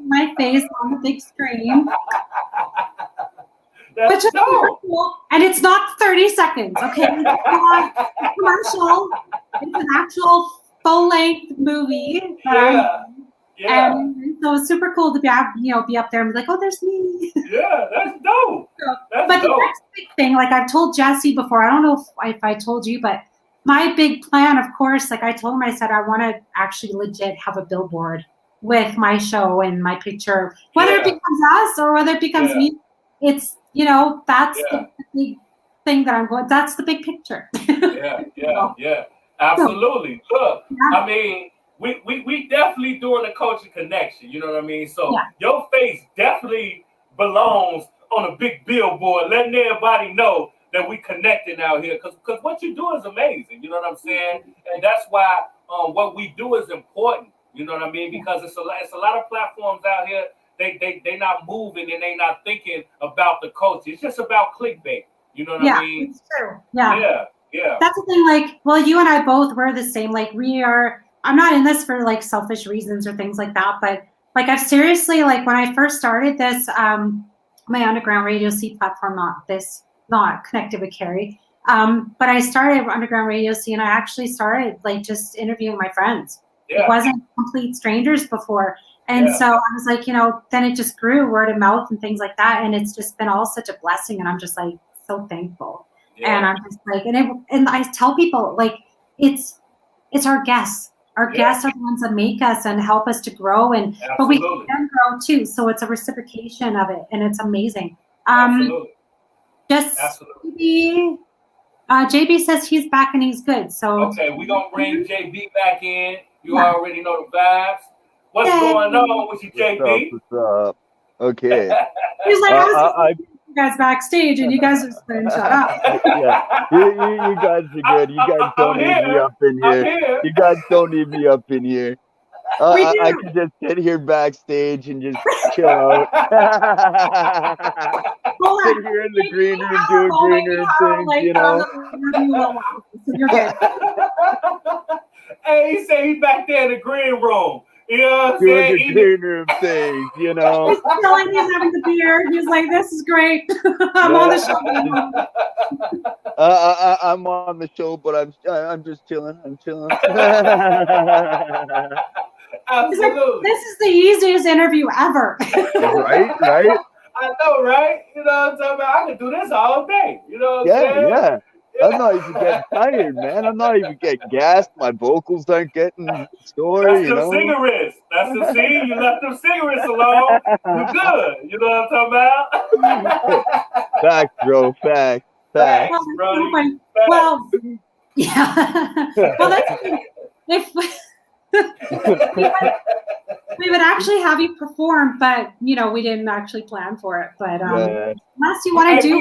S1: My face on the big screen.
S2: That's dope.
S1: Cool. And it's not 30 seconds, okay? It's not a commercial. It's an actual full-length movie. And So it's super cool to be up there and be like, oh, there's me.
S2: Yeah, that's dope. That's
S1: But
S2: dope.
S1: the next big thing, like I've told Jesse before, I don't know if I told you, but my big plan, of course, like I told him, I said, I want to actually legit have a billboard with my show and my picture, whether it becomes us or whether it becomes me. It's, that's the big thing that I'm going, that's the big picture.
S2: Yeah. Absolutely. Look, I mean, we definitely doing a culture connection, you know what I mean? So your face definitely belongs on a big billboard, letting everybody know that we connecting out here, because what you do is amazing, you know what I'm saying? And that's why what we do is important, you know what I mean? Because it's a lot of platforms out here, they not moving and they not thinking about the culture. It's just about clickbait, you know what I mean?
S1: It's true.
S2: Yeah.
S1: That's the thing, like, well, you and I both were the same. Like, I'm not in this for like selfish reasons or things like that, but like I've seriously, like when I first started this, my underground radio C platform, not connected with Carrie. But I started underground radio C and I actually started like just interviewing my friends. It wasn't complete strangers before. And so I was like, then it just grew word of mouth and things like that. And it's just been all such a blessing. And I'm just like so thankful. And I'm just like, and I tell people like, it's our guests. Our guests are the ones that make us and help us to grow, but we can grow too. So it's a reciprocation of it, and it's amazing. JB says he's back and he's good. So
S2: okay, we're gonna bring JB back in. You already know the vibes. What's going on with you, JB?
S4: What's up? Okay.
S1: He's like, you guys backstage and you guys are just shut up.
S4: You guys are good. You guys don't need me up in here. You guys don't need me up in here. I can just sit here backstage and just chill out. Sit here in the green room doing green room things,
S1: You're good.
S2: Hey, he said he's back there in the green room. You know what I'm
S4: doing
S2: saying?
S4: the green room things,
S1: He's chilling, he's having the beer. He's like, this is great. I'm on the show.
S4: I'm on the show, but I'm just chilling. I'm chilling.
S2: Absolutely.
S1: Like, this is the easiest interview ever.
S4: Right?
S2: I know, right? You know what I'm talking about? I could do this all day. You know what I'm saying?
S4: Yeah. I'm not even getting tired, man. I'm not even getting gassed. My vocals aren't getting sore,
S2: That's them cigarettes. That's the scene. You left them cigarettes alone. You're good. You know what I'm talking about?
S4: Facts, bro. Facts,
S2: bro.
S1: Well, yeah. Well, that's we would actually have you perform, but we didn't actually plan for it. But unless you want to do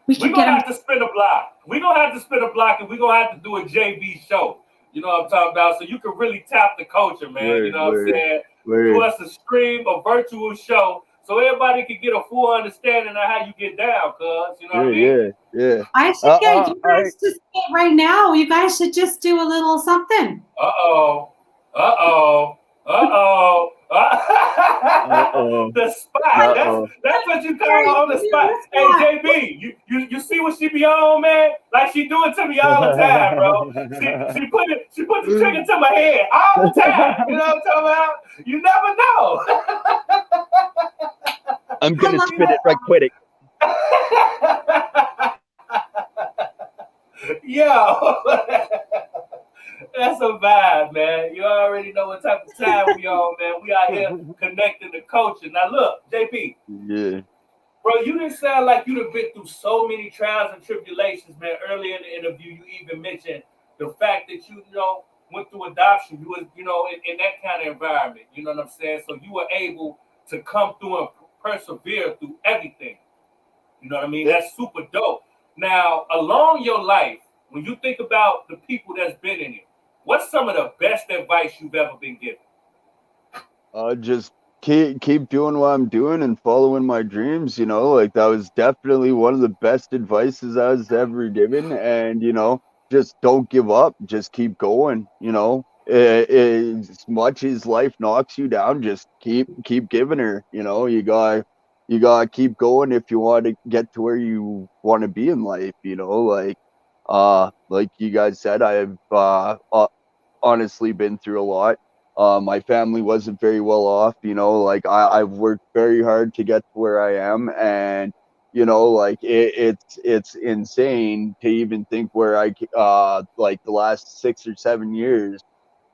S2: we're going to have to spin a block. We're going to have to spin a block and we're going to have to do a JB show. You know what I'm talking about? So you can really tap the culture, man. You know what I'm saying? Do us a stream, a virtual show, so everybody can get a full understanding of how you get down, cuz. You know what I mean?
S4: Yeah.
S1: I should get you guys to sit right now. You guys should just do a little something.
S2: The spot. That's what you call on the spot. Hey, JB, you see what she be on, man? Like she do it to me all the time, bro. She put the trigger to my head all the time. You know what I'm talking about? You never know.
S4: I'm gonna spit it right quick.
S2: Yo. That's a vibe, man. You already know what type of time we on, man. We out here connecting the culture. Now, look, JP.
S4: Yeah.
S2: Bro, you didn't sound like you'd have been through so many trials and tribulations, man. Earlier in the interview, you even mentioned the fact that you went through adoption. You was, in that kind of environment. You know what I'm saying? So you were able to come through and persevere through everything. You know what I mean? That's super dope. Now, along your life, when you think about the people that's been in it, what's some of the best advice you've ever been given?
S4: Just keep doing what I'm doing and following my dreams. Like that was definitely one of the best advices I was ever given. And just don't give up. Just keep going. As much as life knocks you down, just keep giving her. You gotta keep going if you want to get to where you want to be in life. Like you guys said, I have honestly been through a lot, My family wasn't very well off, you know, like I've worked very hard to get to where I am, and you know, like it's insane to even think where like the last 6 or 7 years,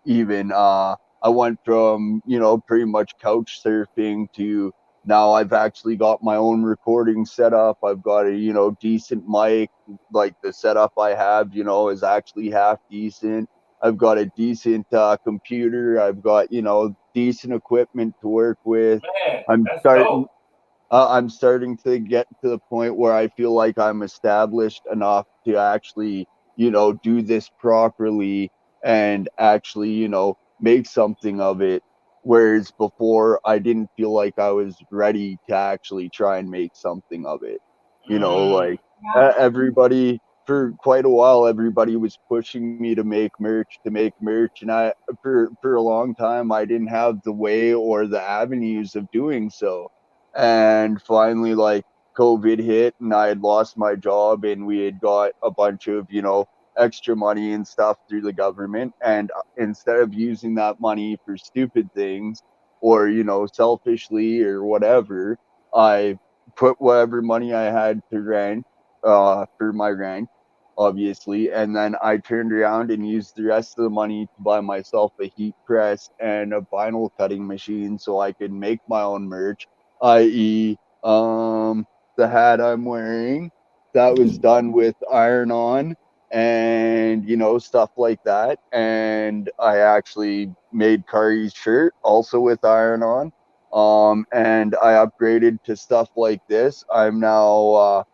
S4: even I went from, you know, pretty much couch surfing to now I've actually got my own recording setup. I've got a, you know, decent mic. Like the setup I have, you know, is actually half decent. I've got a decent computer. I've got, you know, decent equipment to work with.
S2: Man,
S4: I'm
S2: that's
S4: starting
S2: dope.
S4: I'm starting to get to the point where I feel like I'm established enough to actually, you know, do this properly and actually, you know, make something of it. Whereas before, I didn't feel like I was ready to actually try and make something of it. You know,
S2: Mm,
S4: like
S1: Yeah.
S4: everybody, for quite a while, everybody was pushing me to make merch, and for a long time, I didn't have the way or the avenues of doing so. And finally, like, COVID hit and I had lost my job, and we had got a bunch of, you know, extra money and stuff through the government. And instead of using that money for stupid things or, you know, selfishly or whatever, I put whatever money I had to rent for my rent, obviously. And then I turned around and used the rest of the money to buy myself a heat press and a vinyl cutting machine so I could make my own merch, i.e., the hat I'm wearing that was done with iron on, and, you know, stuff like that. And I actually made Kari's shirt also with iron on. And I upgraded to stuff like this. I'm now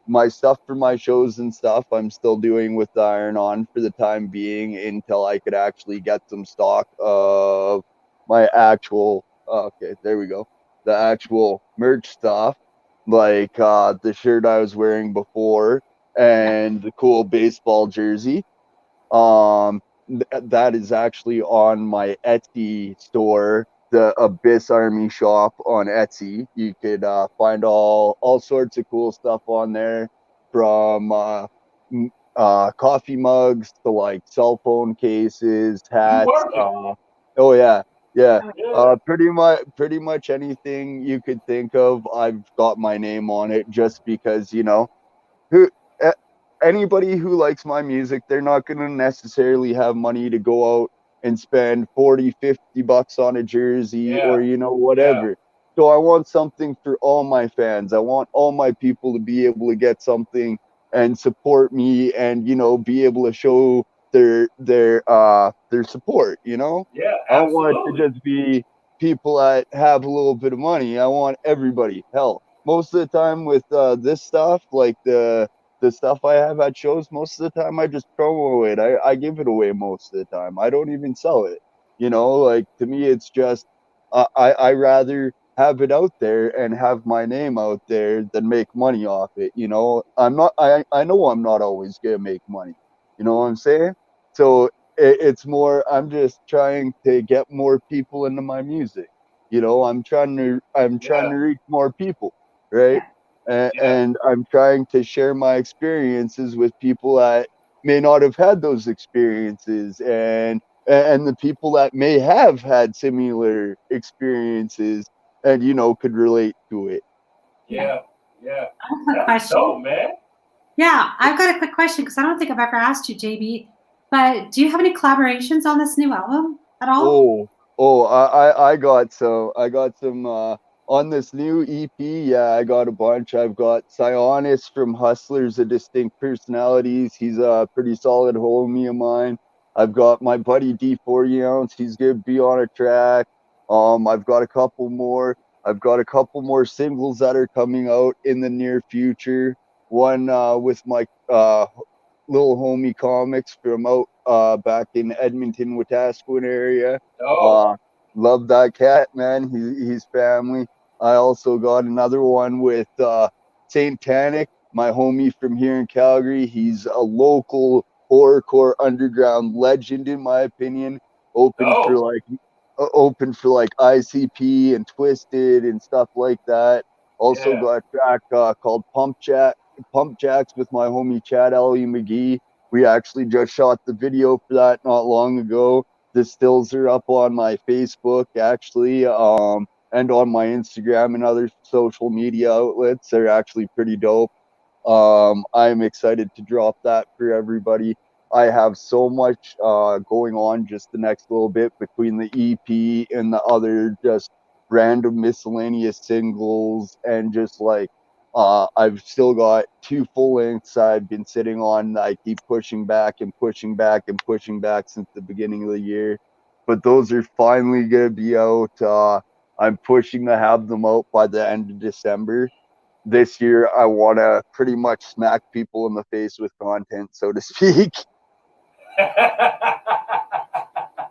S4: my stuff for my shows and stuff I'm still doing with the iron on for the time being until I could actually get some stock of my actual, okay, there we go, the actual merch stuff, like the shirt I was wearing before
S1: Yeah.
S4: and the cool baseball jersey. That is actually on my Etsy store, the Abyss Army shop on Etsy. You could find all sorts of cool stuff on there, from coffee mugs to like cell phone cases,
S2: you
S4: hats.
S2: working?
S4: Oh yeah, yeah.
S2: Yeah,
S4: Pretty much anything you could think of, I've got my name on it, just because, you know, who a- anybody who likes my music, they're not going to necessarily have money to go out and spend 40, 50 bucks on a jersey
S2: yeah,
S4: or, you know,
S2: yeah,
S4: whatever. So I want something for all my fans. I want all my people to be able to get something and support me, and, you know, be able to show their support, you know.
S2: yeah,
S4: I don't want it
S2: absolutely.
S4: to just be people that have a little bit of money. I want everybody. Hell, most of the time with this stuff, like the stuff I have at shows, most of the time I just promo it. I give it away most of the time. I don't even sell it. You know, like, to me, it's just I rather have it out there and have my name out there than make money off it. You know, I know I'm not always gonna make money. You know what I'm saying? So it's more, I'm just trying to get more people into my music. You know, I'm trying to
S2: Yeah,
S4: reach more people, right?
S1: Yeah.
S2: yeah,
S4: And I'm trying to share my experiences with people that may not have had those experiences, and the people that may have had similar experiences and, you know, could relate to it.
S1: Yeah.
S2: yeah, yeah.
S1: I have a quick
S2: That's
S1: question.
S2: dope, man.
S1: Yeah, I've got a quick question because I don't think I've ever asked you, JB. But do you have any collaborations on this new album at all?
S4: Oh, I got some on this new EP. Yeah, I got a bunch. I've got Sionis from Hustlers of Distinct Personalities. He's a pretty solid homie of mine. I've got my buddy D40 Ounce. He's gonna be on a track. I've got a couple more. I've got a couple more singles that are coming out in the near future. One with my little homie comics from out back in Edmonton, Wetaskiwin area.
S2: Dope.
S4: Uh, love that cat, man. He's family. I also got another one with Saint Tanic, my homie from here in Calgary. He's a local horrorcore underground legend, in my opinion. Open for
S2: Dope.
S4: like open for like ICP and Twisted and stuff like that. Also
S2: Yeah,
S4: got a track called Pump Jacks with my homie Chad Ellie McGee. We actually just shot the video for that not long ago. the stills are up on my Facebook actually, and on my Instagram and other social media outlets. They're actually pretty dope. I'm excited to drop that for everybody. I have so much going on just the next little bit between the EP and the other just random miscellaneous singles, and just like I've still got 2 full lengths I've been sitting on. I keep pushing back and pushing back and pushing back since the beginning of the year, but those are finally gonna be out. I'm pushing to have them out by the end of December. This year I want to pretty much smack people in the face with content, so to speak.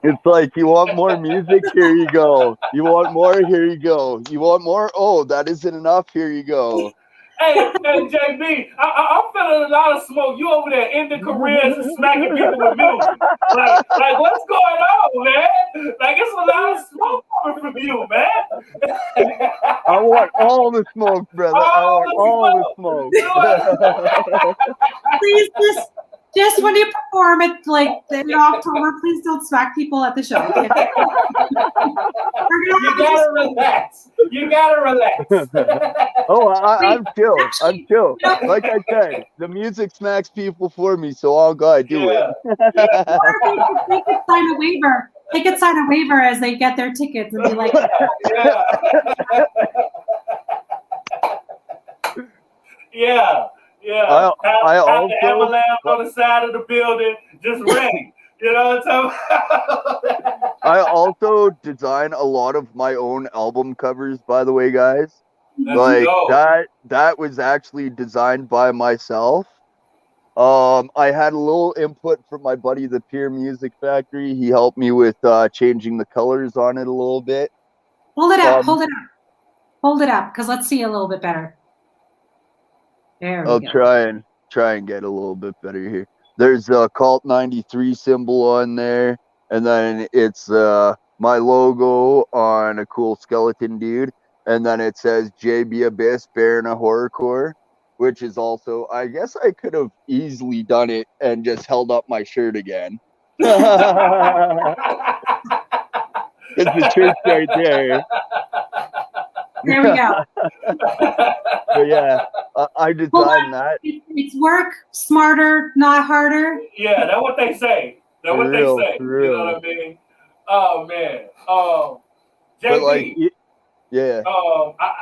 S4: It's like, you want more music? Here you go. You want more? Here you go. You want more? Oh, that isn't enough? Here you go.
S2: Hey, JB, I'm feeling a lot of smoke. You over there ending careers and smacking people with music. Like what's going on, man? Like, it's a lot of smoke coming from you, man.
S4: I want all the smoke, brother. I want all the smoke.
S1: Please, just when you perform it, like in October, please don't smack people at the show. Okay?
S2: You gotta relax. You gotta relax.
S4: Oh, I'm chill. I'm chill. Like I said, the music smacks people for me, so I'll go do it.
S1: They could sign a waiver. They could sign a waiver as they get their tickets and be like,
S2: yeah.
S4: I also
S2: avalanche on the side of the building, just ready. You know what I'm talking about?
S4: I also design a lot of my own album covers, by the way, guys. Like that was actually designed by myself. I had a little input from my buddy, the Pure Music Factory. He helped me with changing the colors on it a little bit.
S1: Hold it up, hold it up, because let's see a little bit better. There we go.
S4: I'll try and get a little bit better here. There's a Occult 93 symbol on there, and then it's my logo on a cool skeleton dude, and then it says JB Abyss bearing a horrorcore, which is also, I guess I could have easily done it and just held up my shirt again. It's the church right there.
S1: There we go.
S4: But yeah, I designed that.
S1: It's work smarter, not harder.
S2: Yeah, that's what they say. That's what they say. You know what I mean? Oh man. JB.
S4: But like, yeah.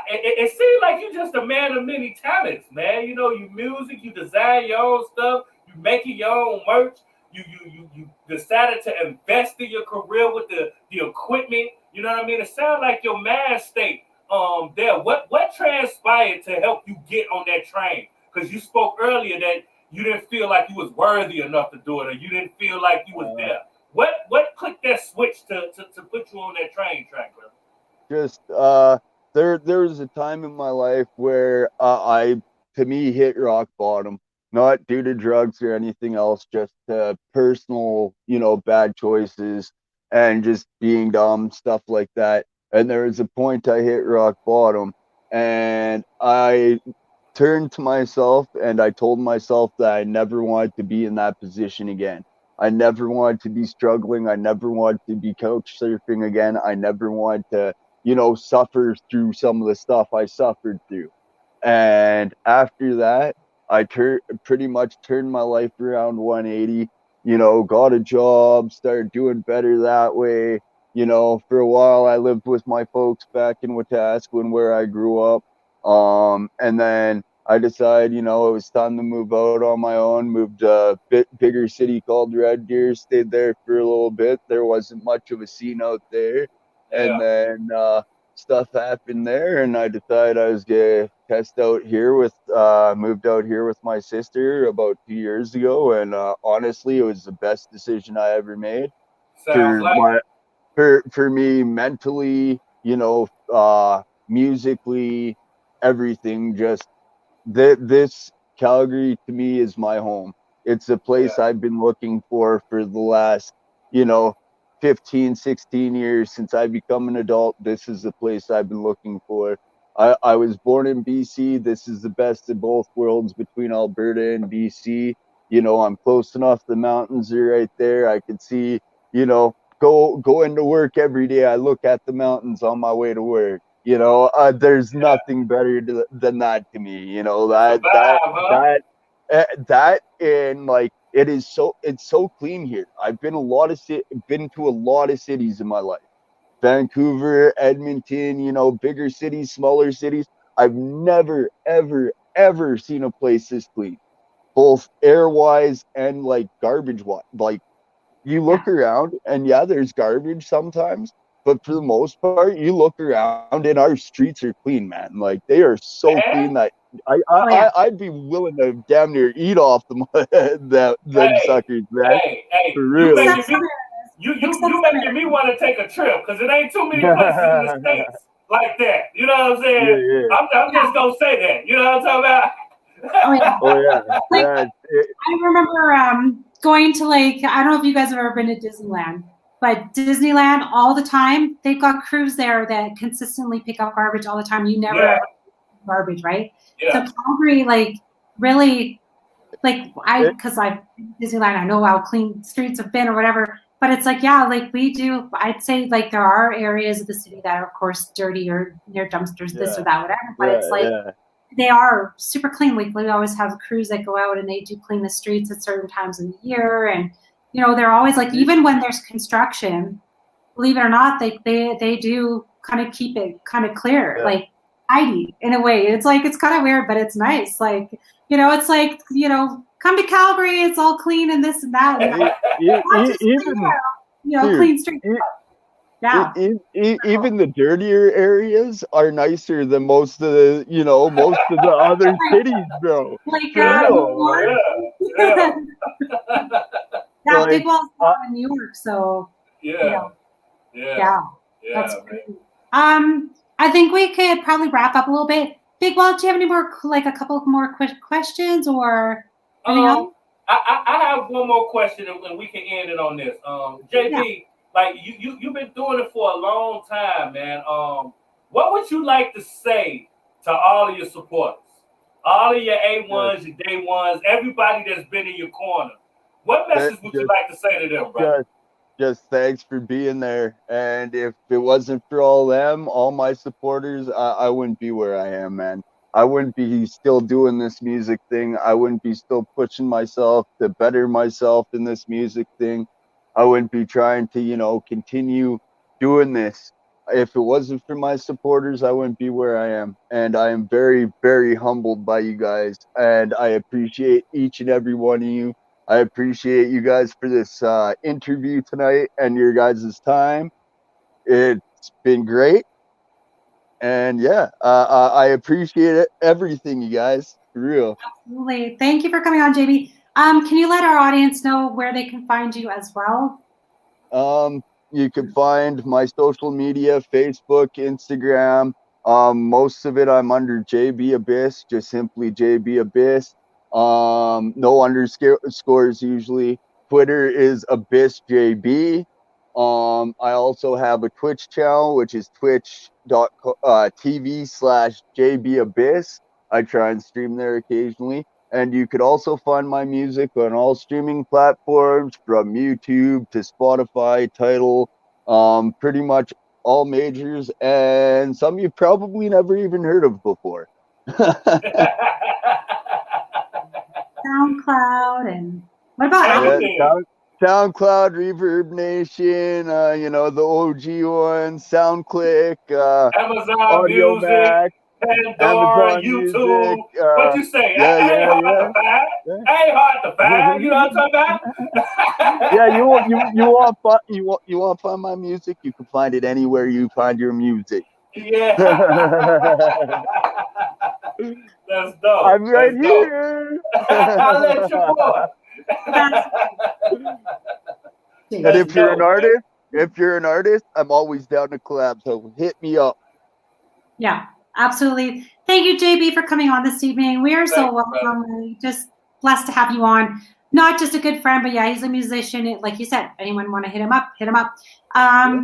S2: It seems like you're just a man of many talents, man. You know, you music, you design your own stuff, you making your own merch. You decided to invest in your career with the equipment. You know what I mean? It sounds like your mind state. There. What transpired to help you get on that train? Because you spoke earlier that you didn't feel like you was worthy enough to do it, or you didn't feel like you was there. What clicked that switch to put you on that train track, brother?
S4: Just there was a time in my life where I hit rock bottom, not due to drugs or anything else, just personal, bad choices and just being dumb, stuff like that. And there was a point I hit rock bottom, and I turned to myself and I told myself that I never wanted to be in that position again. I never wanted to be struggling. I never wanted to be couch surfing again. I never wanted to, suffer through some of the stuff I suffered through. And after that, I pretty much turned my life around 180, got a job, started doing better that way. For a while I lived with my folks back in Wetaskiwin where I grew up. And then I decided, it was time to move out on my own, moved to a bit bigger city called Red Deer, stayed there for a little bit. There wasn't much of a scene out there. Yeah. And then stuff happened there, and I decided I was going to test out here moved out here with my sister about 2 years ago. And honestly, it was the best decision I ever made. For me mentally, musically, everything. Just this Calgary to me is my home. It's a place I've been looking for the last 15 16 years since I become an adult. This is the place I've been looking for. I was born in BC. This is the best of both worlds between Alberta and BC. I'm close enough. The mountains are right there. I could see go into work every day. I look at the mountains on my way to work. You know, there's nothing better than that to me. You know, that and like it's so clean here. I've been been to a lot of cities in my life. Vancouver, Edmonton, you know, bigger cities, smaller cities. I've never, ever seen a place this clean, both air wise and like garbage wise. Like you look around and yeah, there's garbage sometimes, but for the most part, you look around and our streets are clean, man. Like they are so clean that I'd be willing to damn near eat off them suckers, man.
S2: Hey,
S4: For real.
S2: You making me want to take a trip because it ain't too many places in the States like that. You know what I'm saying?
S4: Yeah.
S2: I'm just gonna say that. You know what I'm talking about?
S4: Oh yeah.
S1: Like,
S4: Yeah.
S1: I remember going to like, I don't know if you guys have ever been to Disneyland, but Disneyland all the time, they've got crews there that consistently pick up garbage all the time. You never ever garbage, right?
S2: Yeah.
S1: So Calgary, like really, like because I've Disneyland, I know how clean streets have been or whatever. But it's like, yeah, like we do. I'd say like there are areas of the city that are, of course, dirty or near dumpsters, this or that, whatever. But it's like they are super clean. Like we always have crews that go out and they do clean the streets at certain times of the year, and you know they're always like, even when there's construction, believe it or not, they do kind of keep it kind of clear, like tidy in a way. It's like it's kind of weird, but it's nice. Like you know, it's like you know. Come to Calgary, it's all clean and this and that. And clean streets. Yeah.
S4: Even the dirtier areas are nicer than most of the other cities, bro.
S1: Like
S2: Like,
S1: Big Wall's in New York, so
S2: yeah.
S1: That's crazy. I think we could probably wrap up a little bit. Big Wall, do you have any more, like a couple more questions or?
S2: I have one more question and we can end it on this. JB, like you've been doing it for a long time, man. What would you like to say to all of your supporters, all of your A1s, your day ones, everybody that's been in your corner? What message would you like to say to them, bro?
S4: Just thanks for being there. And if it wasn't for all them, all my supporters, I wouldn't be where I am, man. I wouldn't be still doing this music thing. I wouldn't be still pushing myself to better myself in this music thing. I wouldn't be trying to, continue doing this. If it wasn't for my supporters, I wouldn't be where I am. And I am very, very humbled by you guys. And I appreciate each and every one of you. I appreciate you guys for this interview tonight and your guys' time. It's been great. And I appreciate everything, you guys. For real.
S1: Absolutely. Thank you for coming on, JB. Can you let our audience know where they can find you as well?
S4: You can find my social media, Facebook, Instagram. Most of it I'm under JB Abyss, just simply JB Abyss. No underscores usually. Twitter is Abyss JB. I also have a Twitch channel, which is twitch.tv/JB Abyss. I try and stream there occasionally. And you could also find my music on all streaming platforms, from YouTube to Spotify, Tidal, pretty much all majors, and some you've probably never even heard of before.
S1: SoundCloud, and what about
S4: SoundCloud, Reverb Nation, the OG ones, SoundClick,
S2: Amazon
S4: Audio
S2: Music,
S4: Mac,
S2: Pandora,
S4: Amazon
S2: YouTube.
S4: Music,
S2: What you say? Ain't hard to find. You know what I'm talking about?
S4: Yeah, you want to find my music? You can find it anywhere you find your music.
S2: Yeah. That's dope.
S4: I'm right here.
S2: I'll let you go.
S4: And if you're an artist, I'm always down to collab. So hit me up.
S1: Yeah, absolutely. Thank you, JB, for coming on this evening. We are so welcome. We're just blessed to have you on. Not just a good friend, but yeah, he's a musician. Like you said, anyone want to hit him up, hit him up.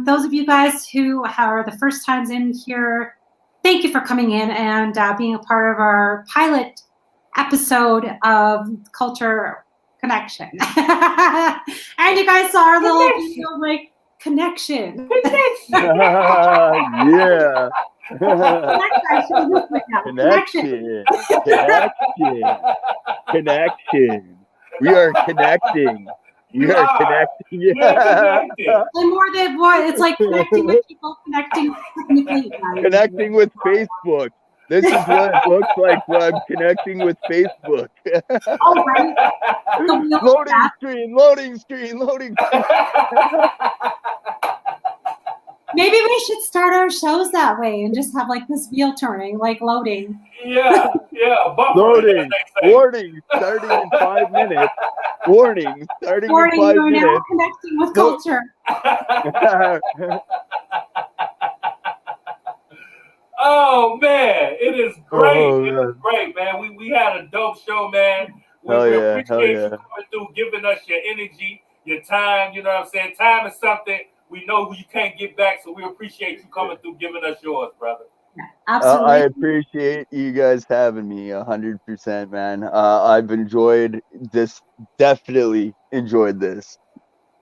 S1: Those of you guys who are the first times in here, thank you for coming in and being a part of our pilot episode of Culture Connection. And you guys saw our little video, like connection.
S4: Yeah.
S1: Connection.
S4: Connection. We are connecting. We are connecting.
S2: We're
S4: Yeah.
S2: connected.
S1: And more, it's like connecting with people, connecting technically.
S4: Connecting with Facebook. This is what it looks like when I'm connecting with Facebook.
S1: Oh, right. The wheel
S4: Loading
S1: tap.
S4: screen, loading screen, loading screen.
S1: Maybe we should start our shows that way and just have like this wheel turning, like loading.
S2: Yeah, buffering.
S4: Loading.
S2: as they say.
S4: Warning, starting in 5 minutes. Warning, starting
S1: Morning,
S4: in 5
S1: you're now
S4: minutes.
S1: connecting with
S4: No.
S1: culture.
S2: Oh man, it is great.
S4: Oh,
S2: It is great, man. We had a dope show, man. We
S4: Hell yeah,
S2: appreciate you
S4: hell yeah.
S2: coming through, giving us your energy, your time. You know what I'm saying? Time is something we know you can't get back, so we appreciate you coming through, giving us yours, brother.
S1: Absolutely.
S4: I appreciate you guys having me 100%, man. I've enjoyed this. Definitely enjoyed this.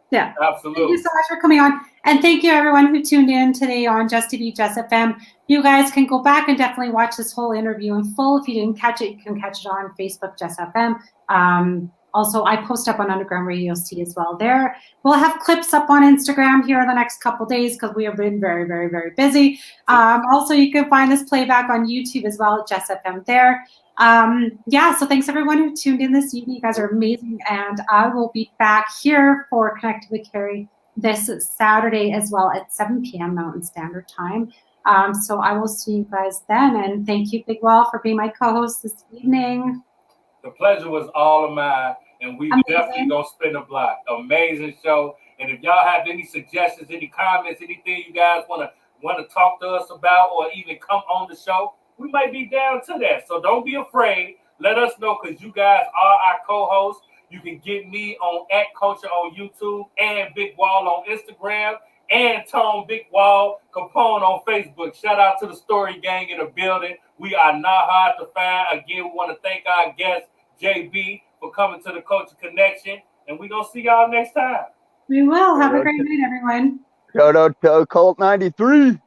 S1: Yeah.
S2: Absolutely.
S1: Thank you so much for coming on. And thank you everyone who tuned in today on Just TV, Just FM. You guys can go back and definitely watch this whole interview in full. If you didn't catch it, you can catch it on Facebook, Just FM. Also, I post up on Underground Radio C as well there. We'll have clips up on Instagram here in the next couple days because we have been very, very, very busy. Also, you can find this playback on YouTube as well, Just FM there. So thanks everyone who tuned in this evening. You guys are amazing. And I will be back here for Connected with Carrie this Saturday as well at 7 p.m. Mountain Standard Time. So I will see you guys then. And thank you, Big Well, for being my co-host this evening.
S2: The pleasure was all of mine, and we
S1: Amazing.
S2: definitely gonna spin a block. Amazing show. And if y'all have any suggestions, any comments, anything you guys wanna talk to us about, or even come on the show, we might be down to that. So don't be afraid. Let us know, because you guys are our co-hosts. You can get me on @Culture on YouTube and Big Wall on Instagram and Tone Big Wall Capone on Facebook. Shout out to the Story Gang in the building. We are not hard to find. Again, we want to thank our guest, JB, for coming to the Culture Connection. And we're going to see y'all next time.
S1: We will. Have a great night, everyone.
S4: Shout out to Occult 93.